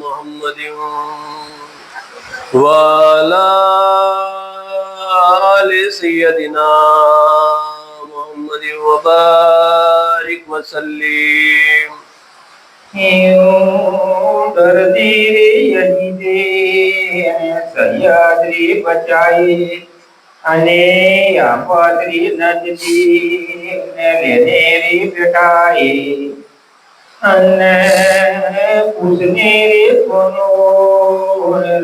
मुहम्मदिन वाला आले सय्यदिना मुहम्मदिन वबारिक वसल्लिम. दर्दी रे यजिदे सह्याद्री बचाई અને આપત્રી નજદી ને લેને રે બેટાઈ અને પૂછને રે કોનો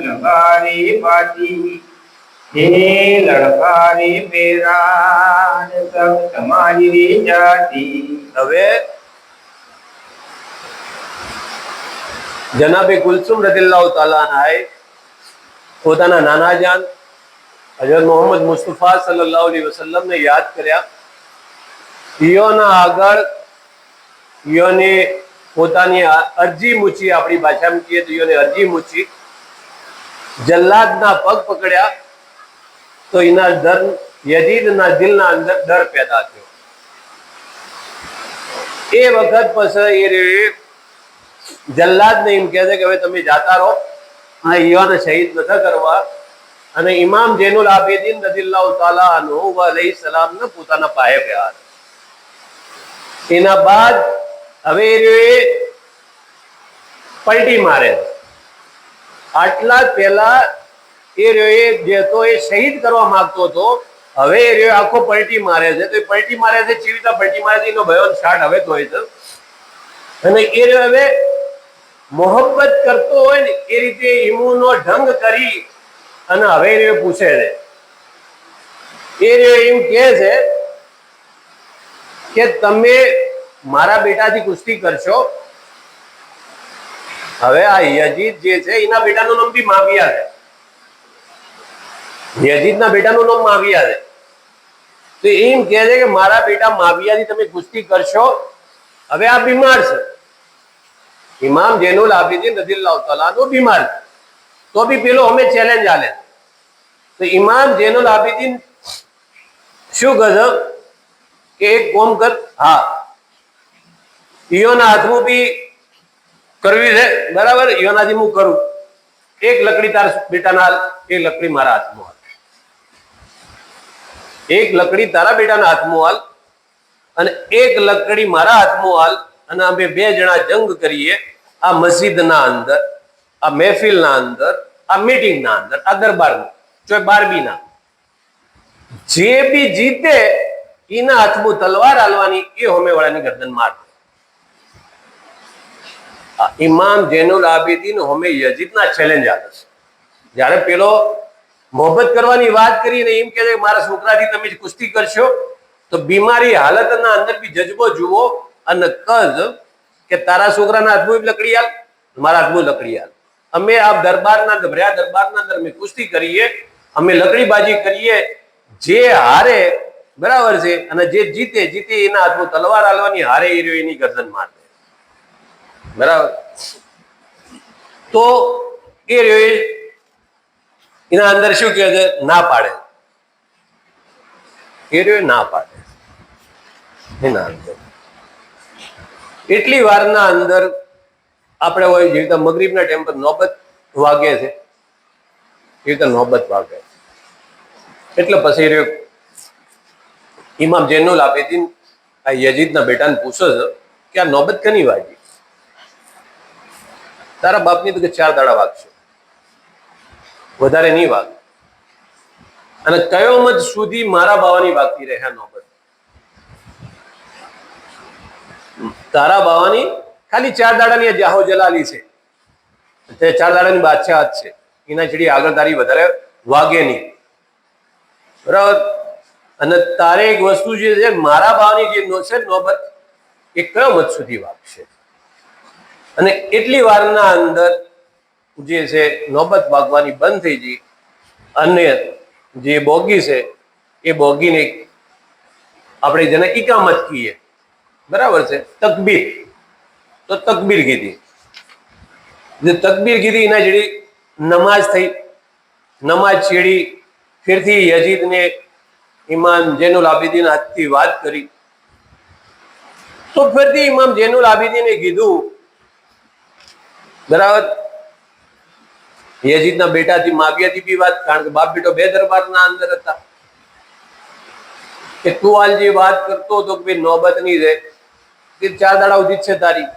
લગારી પાટી હે લડકારી મેરા સબ તમારી રે જાતી. હવે જનાબે કુલસુમ રદિયલ્લાહુ તાલા અન્હાએ પોતાના નાના જાન હજરત મોહમ્મદ મુસ્તફા સલ્લલ્લાહુ અલૈહિ વસલ્લમ ને યાદ કર્યા. ઈયોના આગળ ઈયોને પોતાની અરજી મૂકી, આપણી ભાષામાં કહીએ તો ઈયોને અરજી મૂકી. જલ્લાદના પગ પકડ્યા તો એના યજીદના દિલના અંદર ડર પેદા થયો. એ વખત પછી એ જલ્લાદને એમ કહે છે કે હવે તમે જાતા રહો, આ ઈયોને શહીદ નથી કરવા. અને ઇમામ જૈનુલ આબિદીન રદિયલ્લાહુ તાલા અન્હુ અલૈહિ સલામને પોતાના પાયે ગયા. એના બાદ હવે એ પલટી મારે. આટલા પહેલા એ જે હતો એ શહીદ કરવા માંગતો હતો, હવે એ આખો પલટી મારે છે. તો એ પલટી મારે છે, કેવી રીતે પલટી મારે છે એનો બયાન સ્ટાર્ટ હવે તો હોય છે. અને એ હવે મોહબ્બત કરતો હોય ને એ રીતે ઈમુનો ઢંગ કરી અને હવે એ પૂછે છે, એ એમ કહે છે કે તમે મારા બેટાથી કુસ્તી કરશો. હવે આ યજીદ જે છે એના બેટાનું નામ બી માવિયા છે. યજીદના બેટાનું નામ માવિયા છે. તો એમ કહે છે કે મારા બેટા માવિયાથી તમે કુસ્તી કરશો. હવે આ બીમાર છે, ઇમામ જૈનુલ આબિદીન રદિયલ્લાહુ તાલા અન્હુ બીમાર છે. તો બી પેલો અમે ચેલેન્જ આલે. તો ઇમામ જૈનુલ આબિદીન શું કહે કે એક કોમ કર, હા ઈયોના હાથમાં બી કરવી છે, બરાબર, ઈયોનાથી હું કરું. એક લકડી તાર બેટાના હાલ, એક લકડી મારા હાથમાં હાલ. એક લકડી તારા બેટાના હાથમાં હાલ અને એક લકડી મારા હાથમાં હાલ, અને અમે બે જણા જંગ કરીએ આ મસ્જિદના અંદર, આ મહેફિલના અંદર, આ મીટિંગના અંદર, આ દરબારમાં, જો 12બીના. જે બી જીતે એના હાથમાં તલવાર હાલવાની, એ હોમેવાળાની ગરદન મારશે. ઇમામ જૈનુલ આબિદીન હોમે યજીદના ચેલેન્જ આપે છે. જ્યારે પેલો મોહબ્બત કરવાની વાત કરીને એમ કે મારા છોકરાથી તમે કુસ્તી કરશો, તો બીમારી હાલતના અંદર બી જજ્બો જુઓ અને કજ કે તારા છોકરાના હાથમાં લકડી હાલ, મારા હાથમાં લકડી હાલ. અમે આ દરબારના ભર્યા દરબારના અંદર અમે કુસ્તી કરીએ, અમે લકડીબાજી કરીએ. જે હારે બરાબર છે અને જે જીતે એના હાથમાં તલવાર હાલવાની, હારે એ રહ્યો એની ગરદન મારે, બરાબર. તો એ રહ્યો એના અંદર શું કહે છે, ના પાડે. એ રહ્યો ના પાડે એના અંદર. એટલી વારના અંદર આપણે હોય જેવી રીતે મગરીબના ટાઈમ પર નોબત વાગે છે, એ રીતે નોબત વાગે. એટલે પછી રહ્યો ઇમામ જૈનુલ આબિદીન આ યજીદના બેટાને પૂછો છો કે આ નોબત કની વાગી? તારા બાપની તો કે 4 દાડા વાગશે, વધારે નહીં વાગે. અને કયોમત સુધી મારા બાવાની વાગતી રહે નોબત. તારા બાવાની ખાલી 4 દાડાની જાહો જલાલી છે, તે 4 દાડાની બાદશાહ છે, એના જેડી આગળ તારી વધારે વાગે નહીં, બરાબર. અને તારે એક વસ્તુ જે છે મારા બાવાની જે છે નોબત એ કયોમત સુધી વાગશે. અને એટલી વારના અંદર જે છે નોબત વાગવાની બંધ થઈ ગઈ. અને જે બોગી છે એ બોગીને આપણે જેને ઇકામત કહીએ, બરાબર છે, તકબીર. તો તકબીર કીધી, જે તકબીર કીધી એના જેડી નમાજ થઈ. નમાજ છેડી ફિરથી યજીદને ઇમામ જૈનુલ આબિદીન હાથથી વાત કરી. તો ફિરથી ઇમામ જૈનુલ આબિદીને કીધું, બરાબર, યજીદના બેટાથી માવિયાથી બી વાત, કારણ કે બાપ બેટો બે દરબારના અંદર હતા, કે તું હાલ જે વાત કરતો હતો કે નોબત ની રહે, કે 4 દાડા સુધી છે તારી,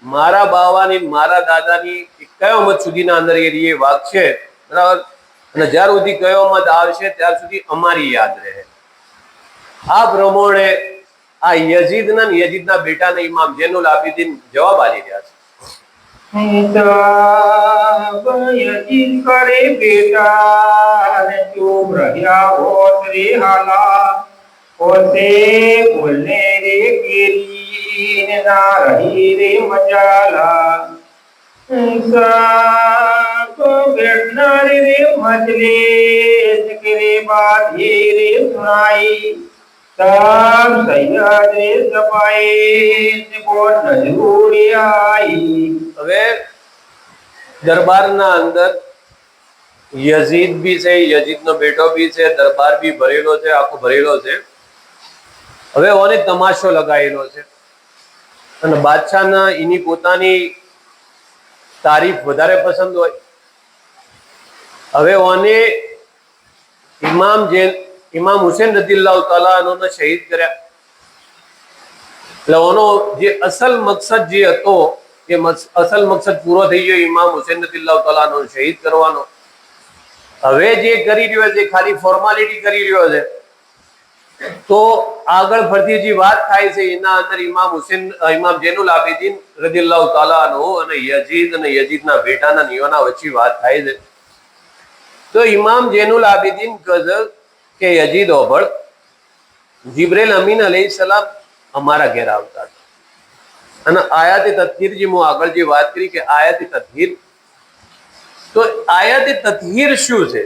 મારા બાવાની મારા દાદાની કયોમત સુધીના અંદર એ વાત છે, બરાબર. અને જ્યાર સુધી કયોમત આવશે ત્યાર સુધી અમારી યાદ રહે. આ પ્રમાણે આ યજીદના બેટાને ઇમામ જૈનુલ આબિદીન જવાબ આપી રહ્યા છે. યજીદ કરે બેટા ને ચૂપ રહ્યા હોત રે હાલા, પોતે બોલે રે કેરી ને ના રહી રે મજાલા. બેઠનાર રે મજલિસ કરે બાધી રે સુનાઈ, તબ સૈયદ રે સપાઈ બોલ નજૂરી આઈ. હવે દરબારના અંદર યજીદ બી છે, યજીદનો બેટો બી છે, દરબાર બી ભરેલો છે, આખો ભરેલો છે. હવે ઓને તમાશો લગાવેલો છે અને બાદશાહના એની પોતાની તારીફ વધારે પસંદ હોય. હવે ઓને ઇમામ હુસેન રદિયલ્લાહુ તાલા અન્હુને શહીદ કર્યા. એટલે ઓનો જે અસલ મકસદ જે હતો એ અસલ મકસદ પૂરો થઈ ગયો, ઇમામ હુસેન રદિયલ્લાહુ તાલા અન્હુને શહીદ કરવાનો. હવે જે કરી રહ્યો છે ખાલી ફોર્માલિટી કરી રહ્યો છે. તો આગળ ફરતી જે વાત થાય છે એના અંદર ઇમામ જૈનુલ આબિદીન રદિયલ્લાહુ તાલા અન્હુ અને યજીદના બેટાના નિયોના વચ્ચે વાત થાય છે. તો ઇમામ જૈનુલ આબિદીન કહે કે યજીદ ઓભળ, જિબ્રેલ અમીન અલૈહિસ્સલામ અમારા ઘેર આવતા હતા. અને આયાતે તત્હીર જે હું આગળ જે વાત કરી કે આયાતે તત્હીર, તો આયાતે તત્હીર શું છે?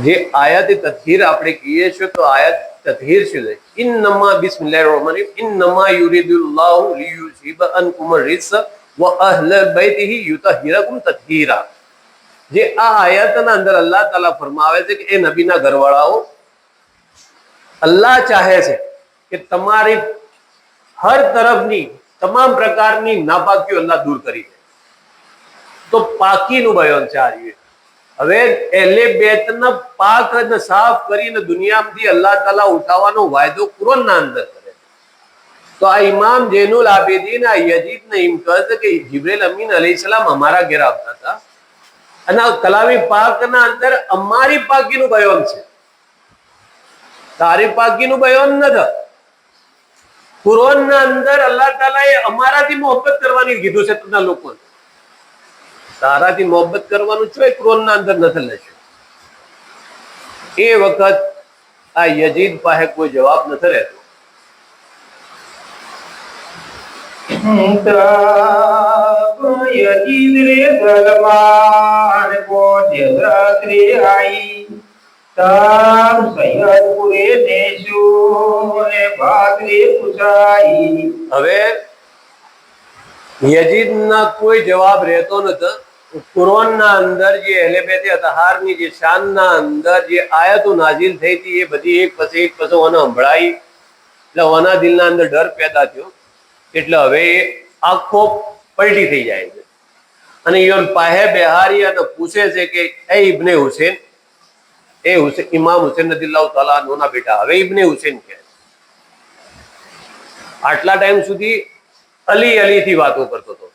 જે આયાતે તત્હીર આપણે કહીએ છીએ, તો આયાત તત્હીર શું છે? ઇન્નમા બિસ્મિલ્લાહિર રહમાનિર રહીમ ઇન્નમા યુરિદુલ્લાહુ લિયુઝહિબા અનકુમ રિજ્સ વ અહલ બૈતિહી યુતહિરકુમ તત્હીરા. જે આ આયાતના અંદર અલ્લાહ તાલા ફરમાવે છે કે એ નબીના ઘરવાળાઓ, અલ્લાહ ચાહે છે કે તમારી હર તરફની તમામ પ્રકારની નાપાકીઓ અલ્લાહ દૂર કરી દે. તો પાકીનું બયાન છે આ. હવે એલે બેતના પાક અને સાફ કરીને દુનિયામાંથી અલ્લાહ તાલા ઉઠાવવાનો વાયદો કુરાનના અંદર કરે. તો આ ઇમામ જૈનુલ આબિદીન આ યજીદને એમ કહે કે જિબ્રેલ અમીન અલૈહિસ્સલામ અમારા ઘેર આવતા હતા અને કલામી પાકના અંદર અમારી પાકીનું બયાન છે, તારી પાકીનું બયાન નથી. કુરાનના અંદર અલ્લાહ તાલાએ અમારાથી મોહબ્બત કરવાની કીધું છે. તમને લોકોને તારાથી મોહબ્બત કરવાનું છે, કુરાનના અંદર નથી લેશે. એ વખત આ યજીદ પાસે કોઈ જવાબ નથી રહેતો. યજીદ રે સલમાન પોતે રાત્રે આઈ, તબ સૈયદપુરે દેશો ને ભાદરે પૂછાઈ. હવે યજીદના કોઈ જવાબ રહેતો નથી. કુરાનના અંદર જે અહલે બેત અતહારની જે શાનના અંદર જે આયતો નાઝિલ થઈ હતી એ બધી એક પછી ઓને સંભળાઈ. એટલે ઓના દિલના અંદર ડર પેદા થયો. એટલે હવે એ આખો પલટી થઈ જાય છે અને ઈવન પાહે બેહારી અને પૂછે છે કે એ ઇબ્ને હુસેન, એ હુસેન ઇમામ હુસેન રદિયલ્લાહુ તાલા અન્હુના બેટા, હવે ઇબ્ને હુસેન કહે. આટલા ટાઈમ સુધી અલી અલીથી વાતો કરતો હતો,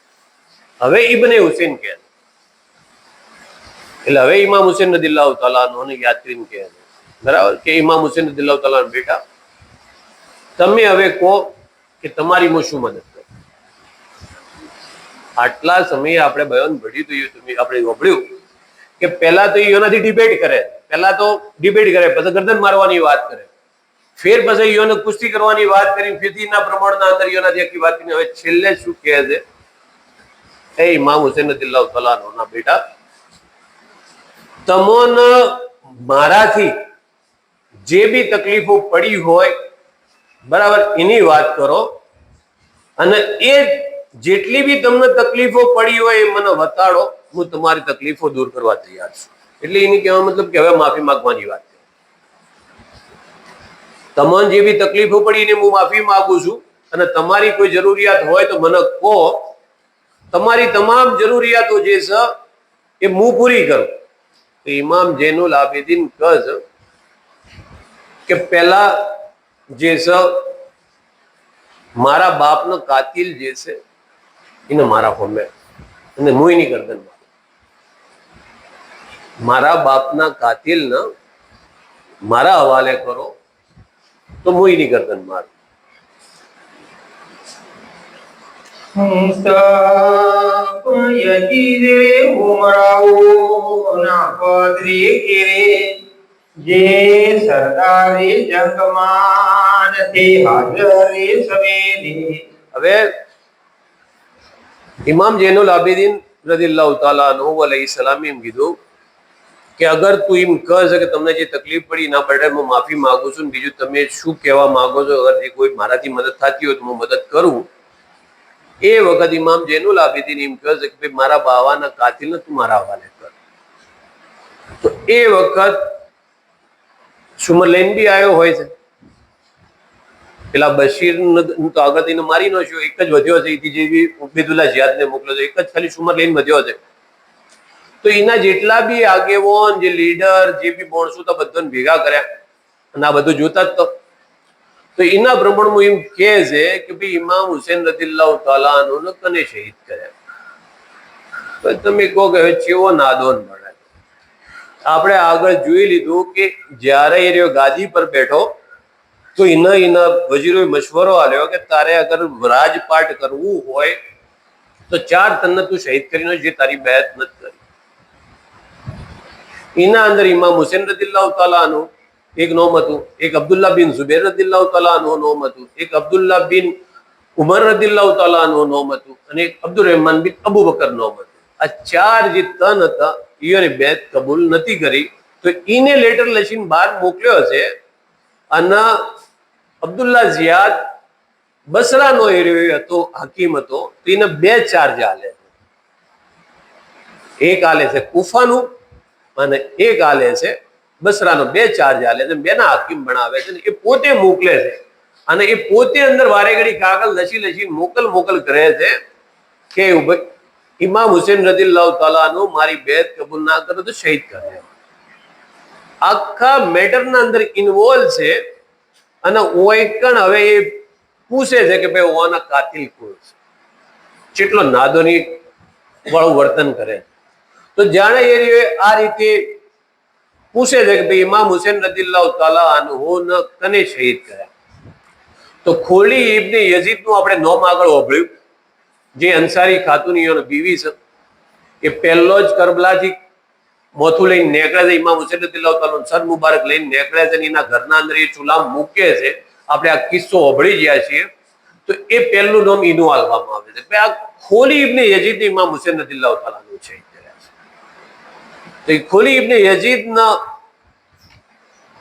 હવે ઇબ્ને હુસૈન કહે છે. એટલે હવે ઇમામ હુસૈન રદિયલ્લાહુ તઆલા અન્હુને યાદ કરીને કહે છે, બરાબર, કે ઇમામ હુસૈન રદિયલ્લાહુ તઆલા અન્હુ, બેટા તમે હવે કહો કે તમારી હું શું મદદ કરું. આટલા સમયે આપણે બયાન ભળ્યું તો આપણે સાંભળ્યું કે પહેલા તો એનાથી ડિબેટ કરે, પછી ગરદન મારવાની વાત કરે, ફેર પછી યોને કુસ્તી કરવાની વાત કરી, ફિદીના પ્રમાણના અંદર યોનાથી આખી વાત કરીને હવે છેલ્લે શું કહે છે, એ ઇમામ હુસૈન રદિયલ્લાહુ તઆલા અન્હુના બેટા, તમોને મારાથી જે બી તકલીફો પડી હોય, બરાબર, એની વાત કરો, અને એ જેટલી બી તમને તકલીફો પડી હોય એ મને બતાડો, હું તમારી તકલીફો દૂર કરવા તૈયાર છું. એટલે એની કહેવાનો મતલબ કે હવે માફી માંગવાની વાત છે. તમને જે બી તકલીફો પડી એને હું માફી માંગુ છું, અને તમારી કોઈ જરૂરિયાત હોય તો મને કહો, તમારી તમામ જરૂરિયાતો જે છે એ હું પૂરી કરું. તો ઇમામ જૈનુલ આબિદીન કહે છે કે પહેલા જે છે મારા બાપનો કાતિલ જે છે એને મારા હોમે, અને હું એની ગરદન મારું. મારા બાપના કાતિલને મારા હવાલે કરો તો હું એની ગરદન મારું. જે સરદારે જંગમાં નથી હાજરે સવેરે. હવે ઇમામ જૈનુલ આબિદીન રદિયલ્લાહુ તઆલા અન્હુ અલૈહિ સલામ એમ કીધું કે અગર તું એમ કહે છે કે તમને જે તકલીફ પડી એના માટે હું માફી માંગુ છું, બીજું તમે શું કહેવા માંગો છો, અગર જે કોઈ મારાથી મદદ થતી હોય તો હું મદદ કરું. એ વખત ઇમામ જૈનુલ આબિદીન એમ કહે છે કે ભાઈ મારા બાવાના કાતિલને તું મારા હવાલે કર. તો એ વખત સુમરલેન બી આવ્યો હોય છે, પેલા બશીર તો આગળ મારી નો છો, એક જ વધ્યો છે, એથી જેવી ઉબેદુલ્લા જિયાદને મોકલ્યો છે, એક જ ખાલી સુમરલેન વધ્યો છે. તો એના જેટલા બી આગેવાન, જે લીડર, જે બી માણસો હતા બધાને ભેગા કર્યા, અને આ બધું જોતા જ તો એના પ્રમાણમાં એમ કહે છે કે ભાઈ ઇમામ હુસૈન રદિયલ્લાહુ તઆલા અન્હુને કને શહીદ કર્યા. તો તમે કહો કે હવે ચેવો નાદોન મળે. આપણે આગળ જોઈ લીધું કે જ્યારે એ રહ્યો ગાદી પર બેઠો તો એના વજીરોએ મશવરો આલ્યો કે તારે અગર રાજપાટ કરવું હોય તો 4 તનને તું શહીદ કરીને જે તારી બેત નથી કરી. એના અંદર ઇમામ હુસૈન રદિયલ્લાહુ તઆલા અન્હુ એક નોમ હતું, એક અબ્દુલ્લાહ બિન ઝુબૈર રદિયલ્લાહુ તઆલા અન્હુ નોમ હતું, એક અબ્દુલ્લાહ બિન ઉમર રદિયલ્લાહુ તઆલા અન્હુ નોમ હતું, અને એક અબ્દુર્રહમાન બિન અબુ બકર નોમ હતું. આ 4 જે તન હતા એને બેત કબૂલ નથી કરી, તો એને લેટર લખીને બહાર મોકલ્યો છે. અને અબ્દુલ્લા જિયાદ બસરાનો એરિયો હતો, હકીમ હતો, તો એને 2 ચાર્જ આલે છે. એક આલે છે કુફાનું અને એક આલે છે બસરાનો. 2 ચાર્જ આલે છે, બેના હકીમ બનાવે છે, એ પોતે મોકલે છે, અને એ પોતે અંદર વારે ઘડી કાગળ લસી મોકલ કરે છે કે ઇમામ હુસૈન રદિયલ્લાહુ તઆલા અન્હુ મારી બેત કબૂલ ના કરે તો શહીદ કરે. આખા મેટરના અંદર ઇન્વોલ્વ છે. અને ઓયકણ હવે એ પૂછે છે કે ભાઈ ઓના કાતિલ કોણ છે, કેટલો નાદોની વાળું વર્તન કરે. તો જાણે એ આ રીતે પૂછે છે કે ભાઈ ઇમામ હુસૈન રદિયલ્લાહુ તઆલા અન્હુને કને શહીદ કર્યા. તો ખોલી ઇબ્ને યઝીદનું આપણે નોમ આગળ વાપર્યું, જે અંસારી ખાતુનીઓનો બીવી છે, કે પહેલો જ કરબલાથી મોથું લઈને નીકળે છે. ઇમામ હુસૈન રદિયલ્લાહુ તઆલા સર મુબારક લઈને નીકળે છે, અને એના ઘરના અંદર એ ચૂલા મૂકે છે. આપણે આ કિસ્સો સાંભળી ગયા છીએ, તો એ પહેલું નામ એનું આલવામાં આવે છે. આ ખોલી ઇબ્ને યઝીદ ઇમામ હુસૈન રદિયલ્લાહુ તઆલા અન્હુ શહીદ કર્યા છે. તો એ ખોલી ઇબ્ને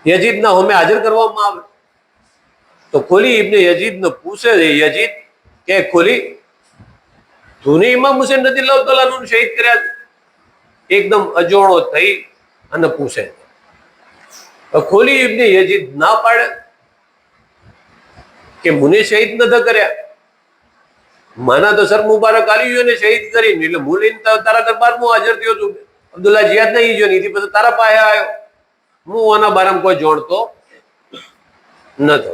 યઝીદના હોમે હાજર કરવામાં આવે. તો ખોલી ઇબ્ને યઝીદને પૂછે છે યઝીદ કે ખોલી તુને ઇમામ હુસૈન રદિયલ્લાહુ તઆલા અન્હુ શહીદ કર્યા છે? એકદમ અજોડો થઈ અને પૂછે. ખોલી ઇબ્ને યઝીદ ના પાડે કે મને શહીદ નથી કર્યા, માના તો સર મુબારક આલી ને શહીદ કરીને, એટલે હું લઈને તારા દરબારમાં હાજર થયો છું. અબ્દુલ્લા જિયાદ નહીં જો, નીથી પછી તારા પાસે આવ્યો. હું આના બારામાં કોઈ જોડતો નતો.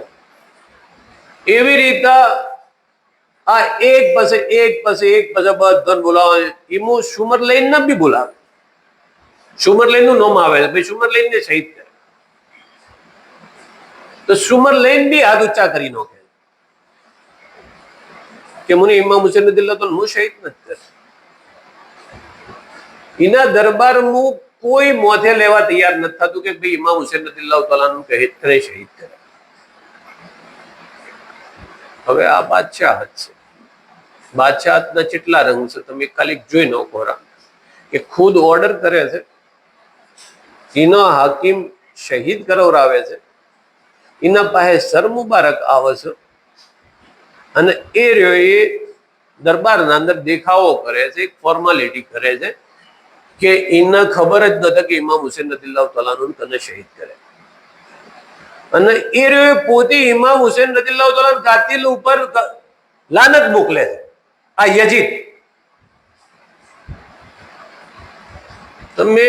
એવી રીતે આ એક પછી બધાને બોલાવે. એમાં સુમર લઈને બી બોલાવે. સુમર લઈને નું નામ આવે છે, ભાઈ સુમર લઈને શહીદ કરે તો સુમર લઈને બી હાથ ઊંચા કરી નાખે કે મને ઇમામ હુસેન રદિયલ્લાહુ તાલા હું શહીદ નથી કરે. એના દરબારનું કોઈ મોથે લેવા તૈયાર નથી થતું કે ભાઈ ઇમામ હુસેન રદિયલ્લાહુ તાલાનું શહીદ કરે. હવે આ બાદશાહત છે. બાદશાહતના કેટલા રંગ છે તમે ખાલી જોઈ નો ખોરા કે ખુદ ઓર્ડર કરે છે, એનો હાકીમ શહીદ કરાવરાવે છે, એના પાસે સર મુબારક આવે છે અને એ રહ્યો એ દરબારના અંદર દેખાવો કરે છે, એક ફોર્માલિટી કરે છે કે એને ખબર જ નથી કે ઇમામ હુસેન રદિયલ્લાહુ તાલાનું તને શહીદ કરે. અને એ રહ્યો પોતે ઇમામ હુસેન રદિયલ્લાહુ તાલા કાતિલ ઉપર લાનત મોકલે છે. આ યજીદ તમે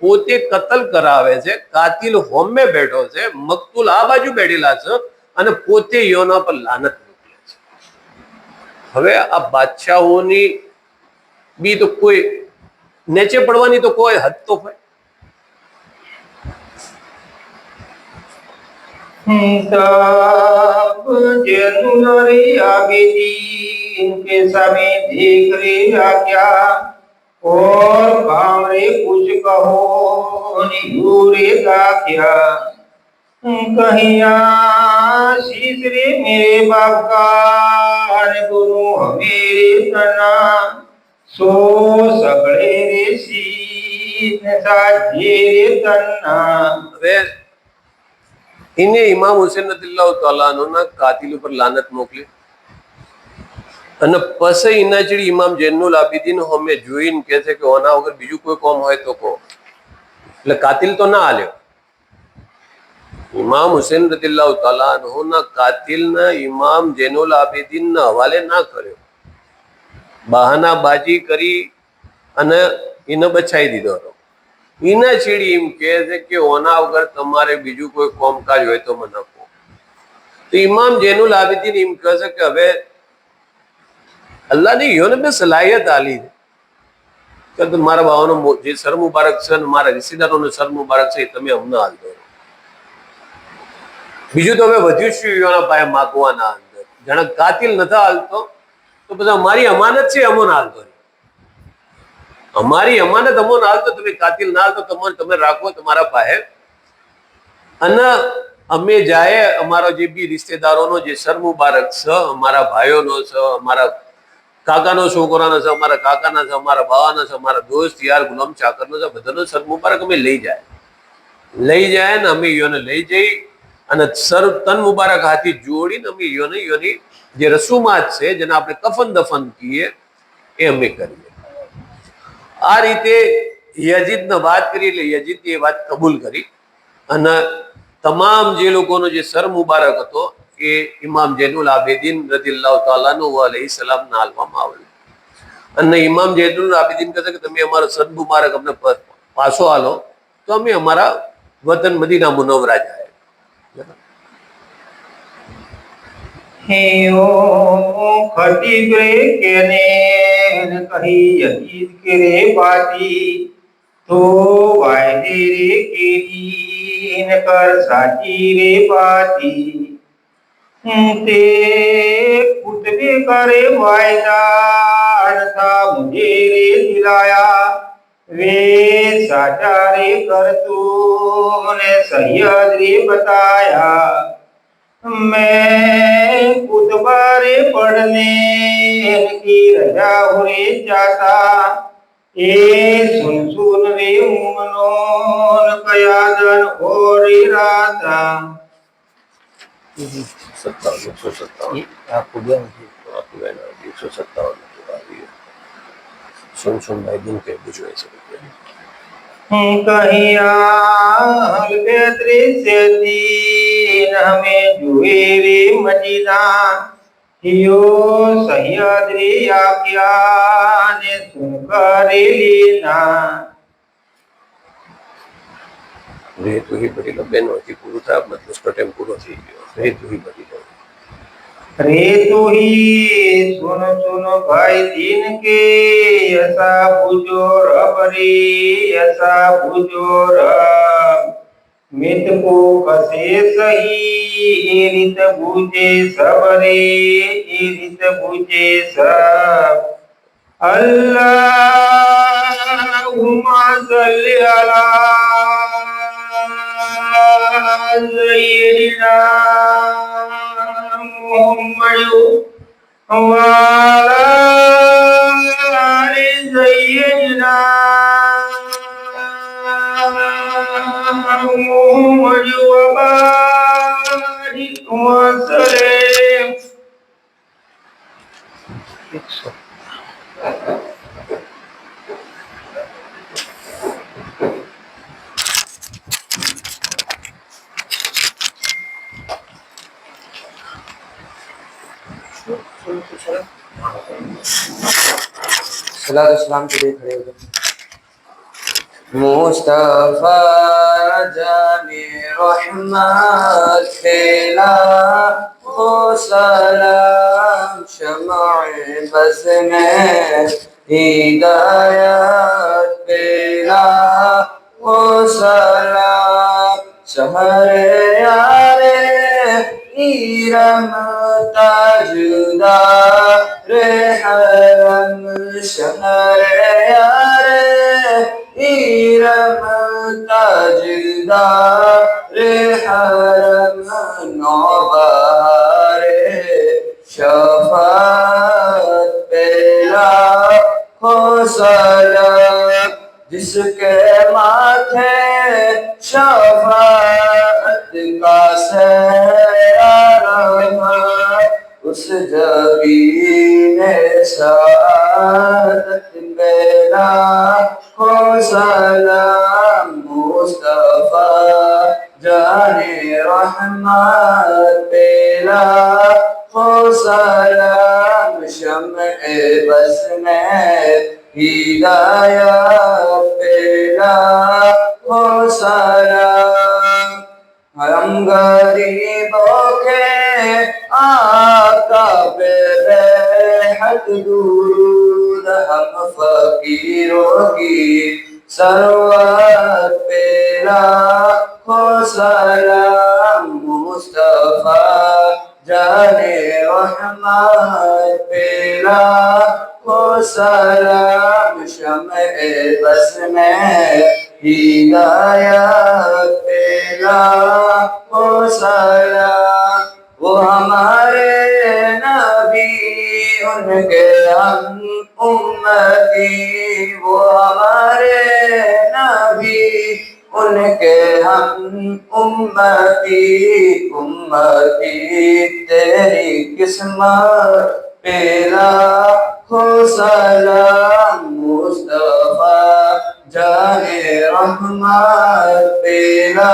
પોતે કતલ કરાવે છે, કાતિલ હોમે બેઠો છે, મકતુલ આ બાજુ બેઠેલા છે અને પોતે યોના પર લાનત મોકલે છે. હવે આ બાદશાહોની બી તો કોઈ નેચે પડવાની તો કોઈ હદ તો હોય. तब जनुरी आबिदीन के सभी देख रे क्या और काम रे कुछ कहो निगूरेगा क्या कहीं शीश रे मेरे बाप का दोनों मेरे तना सो सगड़े रे शीश साजे रे तना. હવે એને ઇમામ હુસેન રદિયલ્લાહુ તાલાના કાતિલ ઉપર લાનત મોકલી અને પછી એના ચડી ઇમામ જૈનુલ આબિદીન હોમે જોઈને કહે છે કે ઓના વગર બીજું કોઈ કોમ હોય તો કહો. એટલે કાતિલ તો ના હાલ્યો. ઇમામ હુસેન રદિયલ્લાહુ તાલાના કાતિલના ઇમામ જૈનુલ આબિદીનના હવાલે ના કર્યો. બહાનાબાજી કરી અને એને બચાવી દીધો હતો. એના છેડી એમ કહે છે કે ઓના વગર તમારે બીજું કોઈ કોમકાજ હોય તો મને કહો. તો ઇમામ જૈનુલ આબિદીન એમ કહે છે કે હવે અલ્લાહની યોને બે સલાહિયત આલી છે કે મારા બાવાનો જે સર મુબારક છે અને મારા રિશ્તેદારોનો સર મુબારક છે એ તમે અમને હાલ દો. બીજું તો હવે વધ્યું શું યોના પાસે માગવાના અંદર જાણે કાતિલ નતા હાલતો તો બધા મારી અમાનત છે અમોને હાલતો. અમારી અમાનત અમોને હાલતો, તમે કાતિલ ના હાલતો તમે રાખો તમારા પાસે અને અમે જાય અમારો જે બી રિશ્તેદારોનો જે સર મુબારક છે, અમારા ભાઈઓનો છે, અમારા કાકાનો છોકરાનો છે, અમારા કાકાના છે, અમારા બાવાના છે, અમારા દોસ્ત યાર ગુલામ ચાકરનો છે, બધાનો સર મુબારક અમે લઈ જાય ને અમે યોને લઈ જઈ અને સર તન મુબારક હાથી જોડીને અમે યોની જે રસુમાત છે જેને આપણે કફન દફન કહીએ એ અમે કરીએ. આ રીતે યજીદને વાત કરી એટલે યજીદ એ વાત કબૂલ કરી અને તમામ જે લોકોનો જે સર મુબારક હતો એ ઇમામ જૈનુલ આબિદીન રદિયલ્લાહુ તાલાનો અલૈહિ સલામ ના હાલવામાં આવેલો. અને ઇમામ જૈનુલ આબિદીન કહે છે કે તમે અમારો સર મુબારક અમને પાછો હાલો તો અમે અમારા વતન મદીના મુનવ્વરા જાય. खतीब रे केने कही यजीद के रे बाती तो वायदे रे केरी न कर साची रे बाती ते कुतबे करे वायदा था मुझे रे दिलाया वे साचा रे कर तूने सैयद रे बताया मैं कुतबारे पढ़ने की रजा हो रे चाहता ए सुन रे मुमनोन कयादन हो रे राता. 157 आपको आपको 157 सुन भाई दिन के बुझे से कहीं बेहतरी से दीन हमें जुए रे मदीना यो सह्याद्री आज्ञा ने सुनकर लेना. રે તું હી બદલો બેનો થી પૂરું થાય મતલબ સ્ટોટેમ પૂરો થઈ ગયો. રે તું હી બદલો रे तू ही सुन सुन भाई दीन के ऐसा बुझो रब रे ऐसा बुझो रब मित को कसे सही ए रीत बुझे सब रे ए रीत बुझे सब अल्लाहुम्मा सल्ली अला सय्यिदिना मुहम्मद व अला आलि सय्यिदिना मुहम्मद व बारिक व सल्लिम। सलात इस्लाम के लिए खड़े हो जाओ। मुस्तफा जाने रहमत फैला ओ सलाम शमाए बस में हिदायत फैला ओ सलाम शहर यारे इरम ताजदार हरम शहर यारे इरम ताजदार हरम नौबारे शफात पेला हो सलाम जिसके माथे शफात का सयारम उस जबीने सादत पेला हो सलाम मुस्तफा जाने रहमत पेला हो सलाम शम्ए बस में हिदायत पेला हो सलाम हम गरीबों के आका पे बेहद दुरूद हम फकीरों की सरवत पेला हो सलाम मुस्तफा जाने रहमत पेला हो सलाम शम्ए बस में हिदायत पेला हो सलाम वो हमारे नबी उनके हम उम्मती वो हमारे नबी उनके हम उम्मती उम्मती तेरी किस्मत पेला हो सलाम मुस्तफा जाने रहमत पेला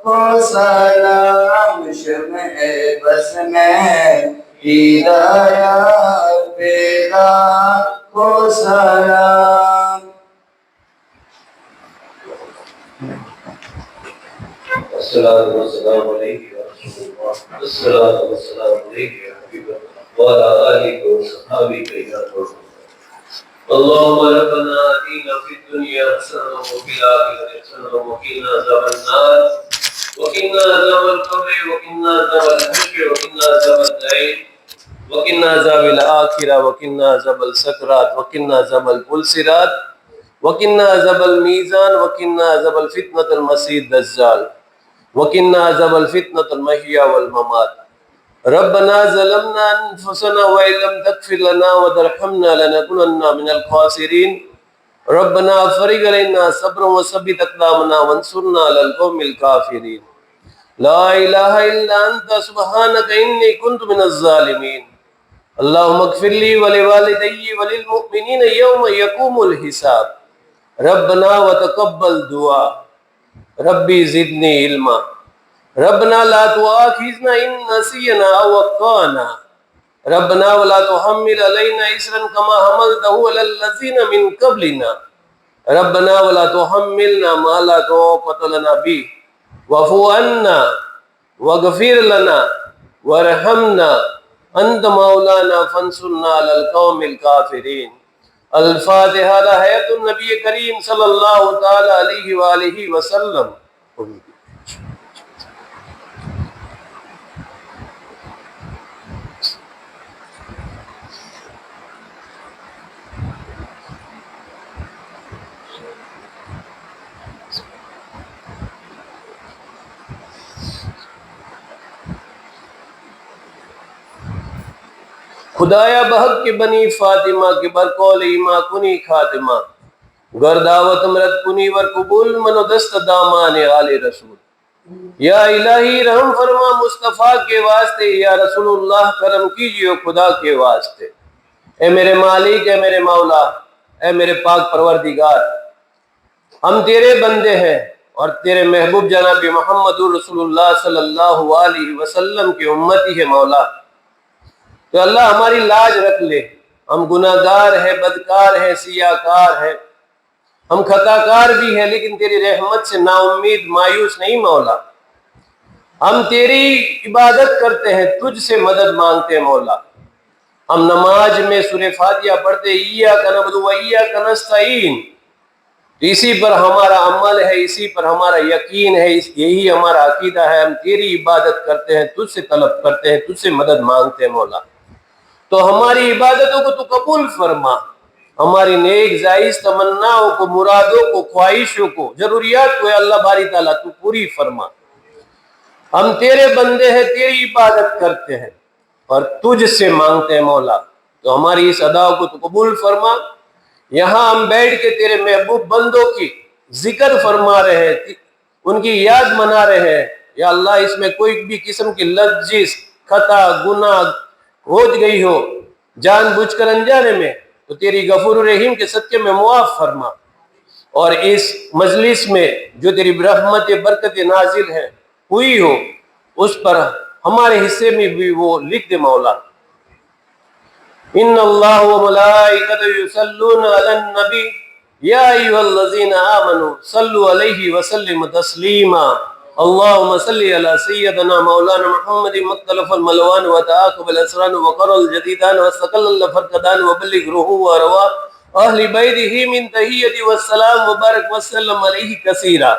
हो सलाम शम्ए बस में हिदायत पेला हो सलाम। अस्सलातु वस्सलामु अलैहि व रसूलुल्लाह अस्सलातु वस्सलामु अलैहि या हबीबल्लाह व अला आलिहि व सहाबिहि या रसूलल्लाह اللهم ربنا آتنا في الدنيا حسنة وفي الآخرة حسنة وقنا عذاب النار وقنا عذاب القبر وقنا عذاب الحشر وقنا عذاب الدين وقنا عذاب الآخرة وقنا عذاب السكرات وقنا عذاب البلسرات وقنا عذاب الميزان وقنا عذاب الفتنة المسيح الدجال وقنا عذاب الفتنة المحيا والممات ربنا ظلمنا أنفسنا وإن لم تغفر لنا وترحمنا لنكونن من الخاسرين ربنا افرغ علينا صبرا وثبت أقدامنا وانصرنا على القوم الكافرين لا إله إلا أنت سبحانك إني كنت من الظالمين اللهم اغفر لي ولوالدي وللمؤمنين يوم يقوم الحساب ربنا وتقبل دعاء ربي زدني علما ربنا لا تؤاخذنا إن نسينا أو أخطأنا ربنا ولا تحمل علينا إصرا كما حملته على الذين من قبلنا ربنا ولا تحملنا ما لا طاقة لنا به واعف عنا واغفر لنا وارحمنا अंत मौलाना फंसुरना अलल कौमिल काफिरीन। अल-फातिहा ला हयातुन नबी करीम सल्लल्लाहु तआला अलैहि व आलिहि वसल्लम। खुदाया बहक के बनी फातिमा के बरकौल ईमा कुनी खातिमा गर्दावत मरद कुनी वर कबूल मनोदस्त दामान आले रसूल। या इलाही रहम फरमा मुस्तफ़ा के वास्ते, या रसूलुल्लाह करम कीजिए खुदा के वास्ते। ए मेरे मालिक, ए मेरे मौला, ए मेरे पाक परवरदिगार, हम तेरे बंदे हैं और तेरे महबूब जनाब मोहम्मद रसूलुल्लाह सल्लल्लाहु अलैहि वसल्लम की उम्मती है मौला। तो अल्लाह हमारी लाज रख ले। हम गुनाहगार है, बदकार है, सियाकार है, हम खताकार भी है, लेकिन तेरी रहमत से नाउम्मीद मायूस नहीं मौला। हम तेरी इबादत करते हैं, तुझसे मदद मांगते हैं मौला। हम नमाज में सूरह फातिहा पढ़ते इय्याका नअबुदु व इय्याका नस्तईन, इसी पर हमारा अमल है, इसी पर हमारा यकीन है, यही हमारा अकीदा है। हम तेरी इबादत करते हैं, तुझसे तलब करते हैं, तुझसे मदद मांगते हैं मौला। तो हमारी इबादतों को तू कबूल फरमा, हमारी नेक जायज तमन्नाओं को, मुरादों को, ख्वाहिशों को, जरूरियात को अल्लाह बारी ताला तू पूरी फरमा। हम तेरे बंदे हैं, तेरी इबादत करते हैं और तुझसे मांगते हैं मौला। तो हमारी इस अदाओं को तू कबूल फरमा। यहाँ हम बैठ के तेरे महबूब बंदों की जिक्र फरमा रहे हैं, उनकी याद मना रहे हैं। या अल्लाह, इसमें कोई भी किस्म की लफ्जिश, खता, गुनाह हो गई हो जानबूझकर अनजाने में, तो तेरी गफूर रहीम के सदके में मुआफ फरमा। और इस मजलिस में जो तेरी रहमत बरकत नाजिल है हुई हो, उस पर हमारे हिस्से में भी वो लिख दे मौला। इन्नल्लाह व मलाइकतहु युसल्लूना अलन नबी या अय्युहल्लज़ीना आमनू सल्लु अलैहि व सल्लिमु तस्लीमा। अल्लाहुम्मा सल्लि अला सय्यदना मौलाना मुहम्मद मक्तलफल मलवान व ताक़बल असरान व क़रल जदीदान व सकल फरकदान व बल्लिग रूहु व रवा अहली बैतिही मिन तहियति व सलाम व बारक व सल्लम अलैहि कसीरा।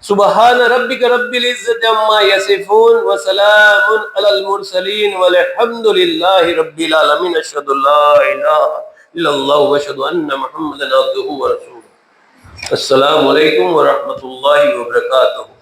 सुबहान रब्बिक रब्बिल इज्जति अम्मा यसिफून व सलामुन अलल मुरसलीन वल्हम्दुलिल्लाहि रब्बिल आलमीन। अशहदु अल्ला इलाहा इल्लल्लाह व अशहदु अन्ना मुहम्मदन अब्दुहु व रसूलुहु। अस्सलामु अलैकुम व रहमतुल्लाहि व बरकातुहू।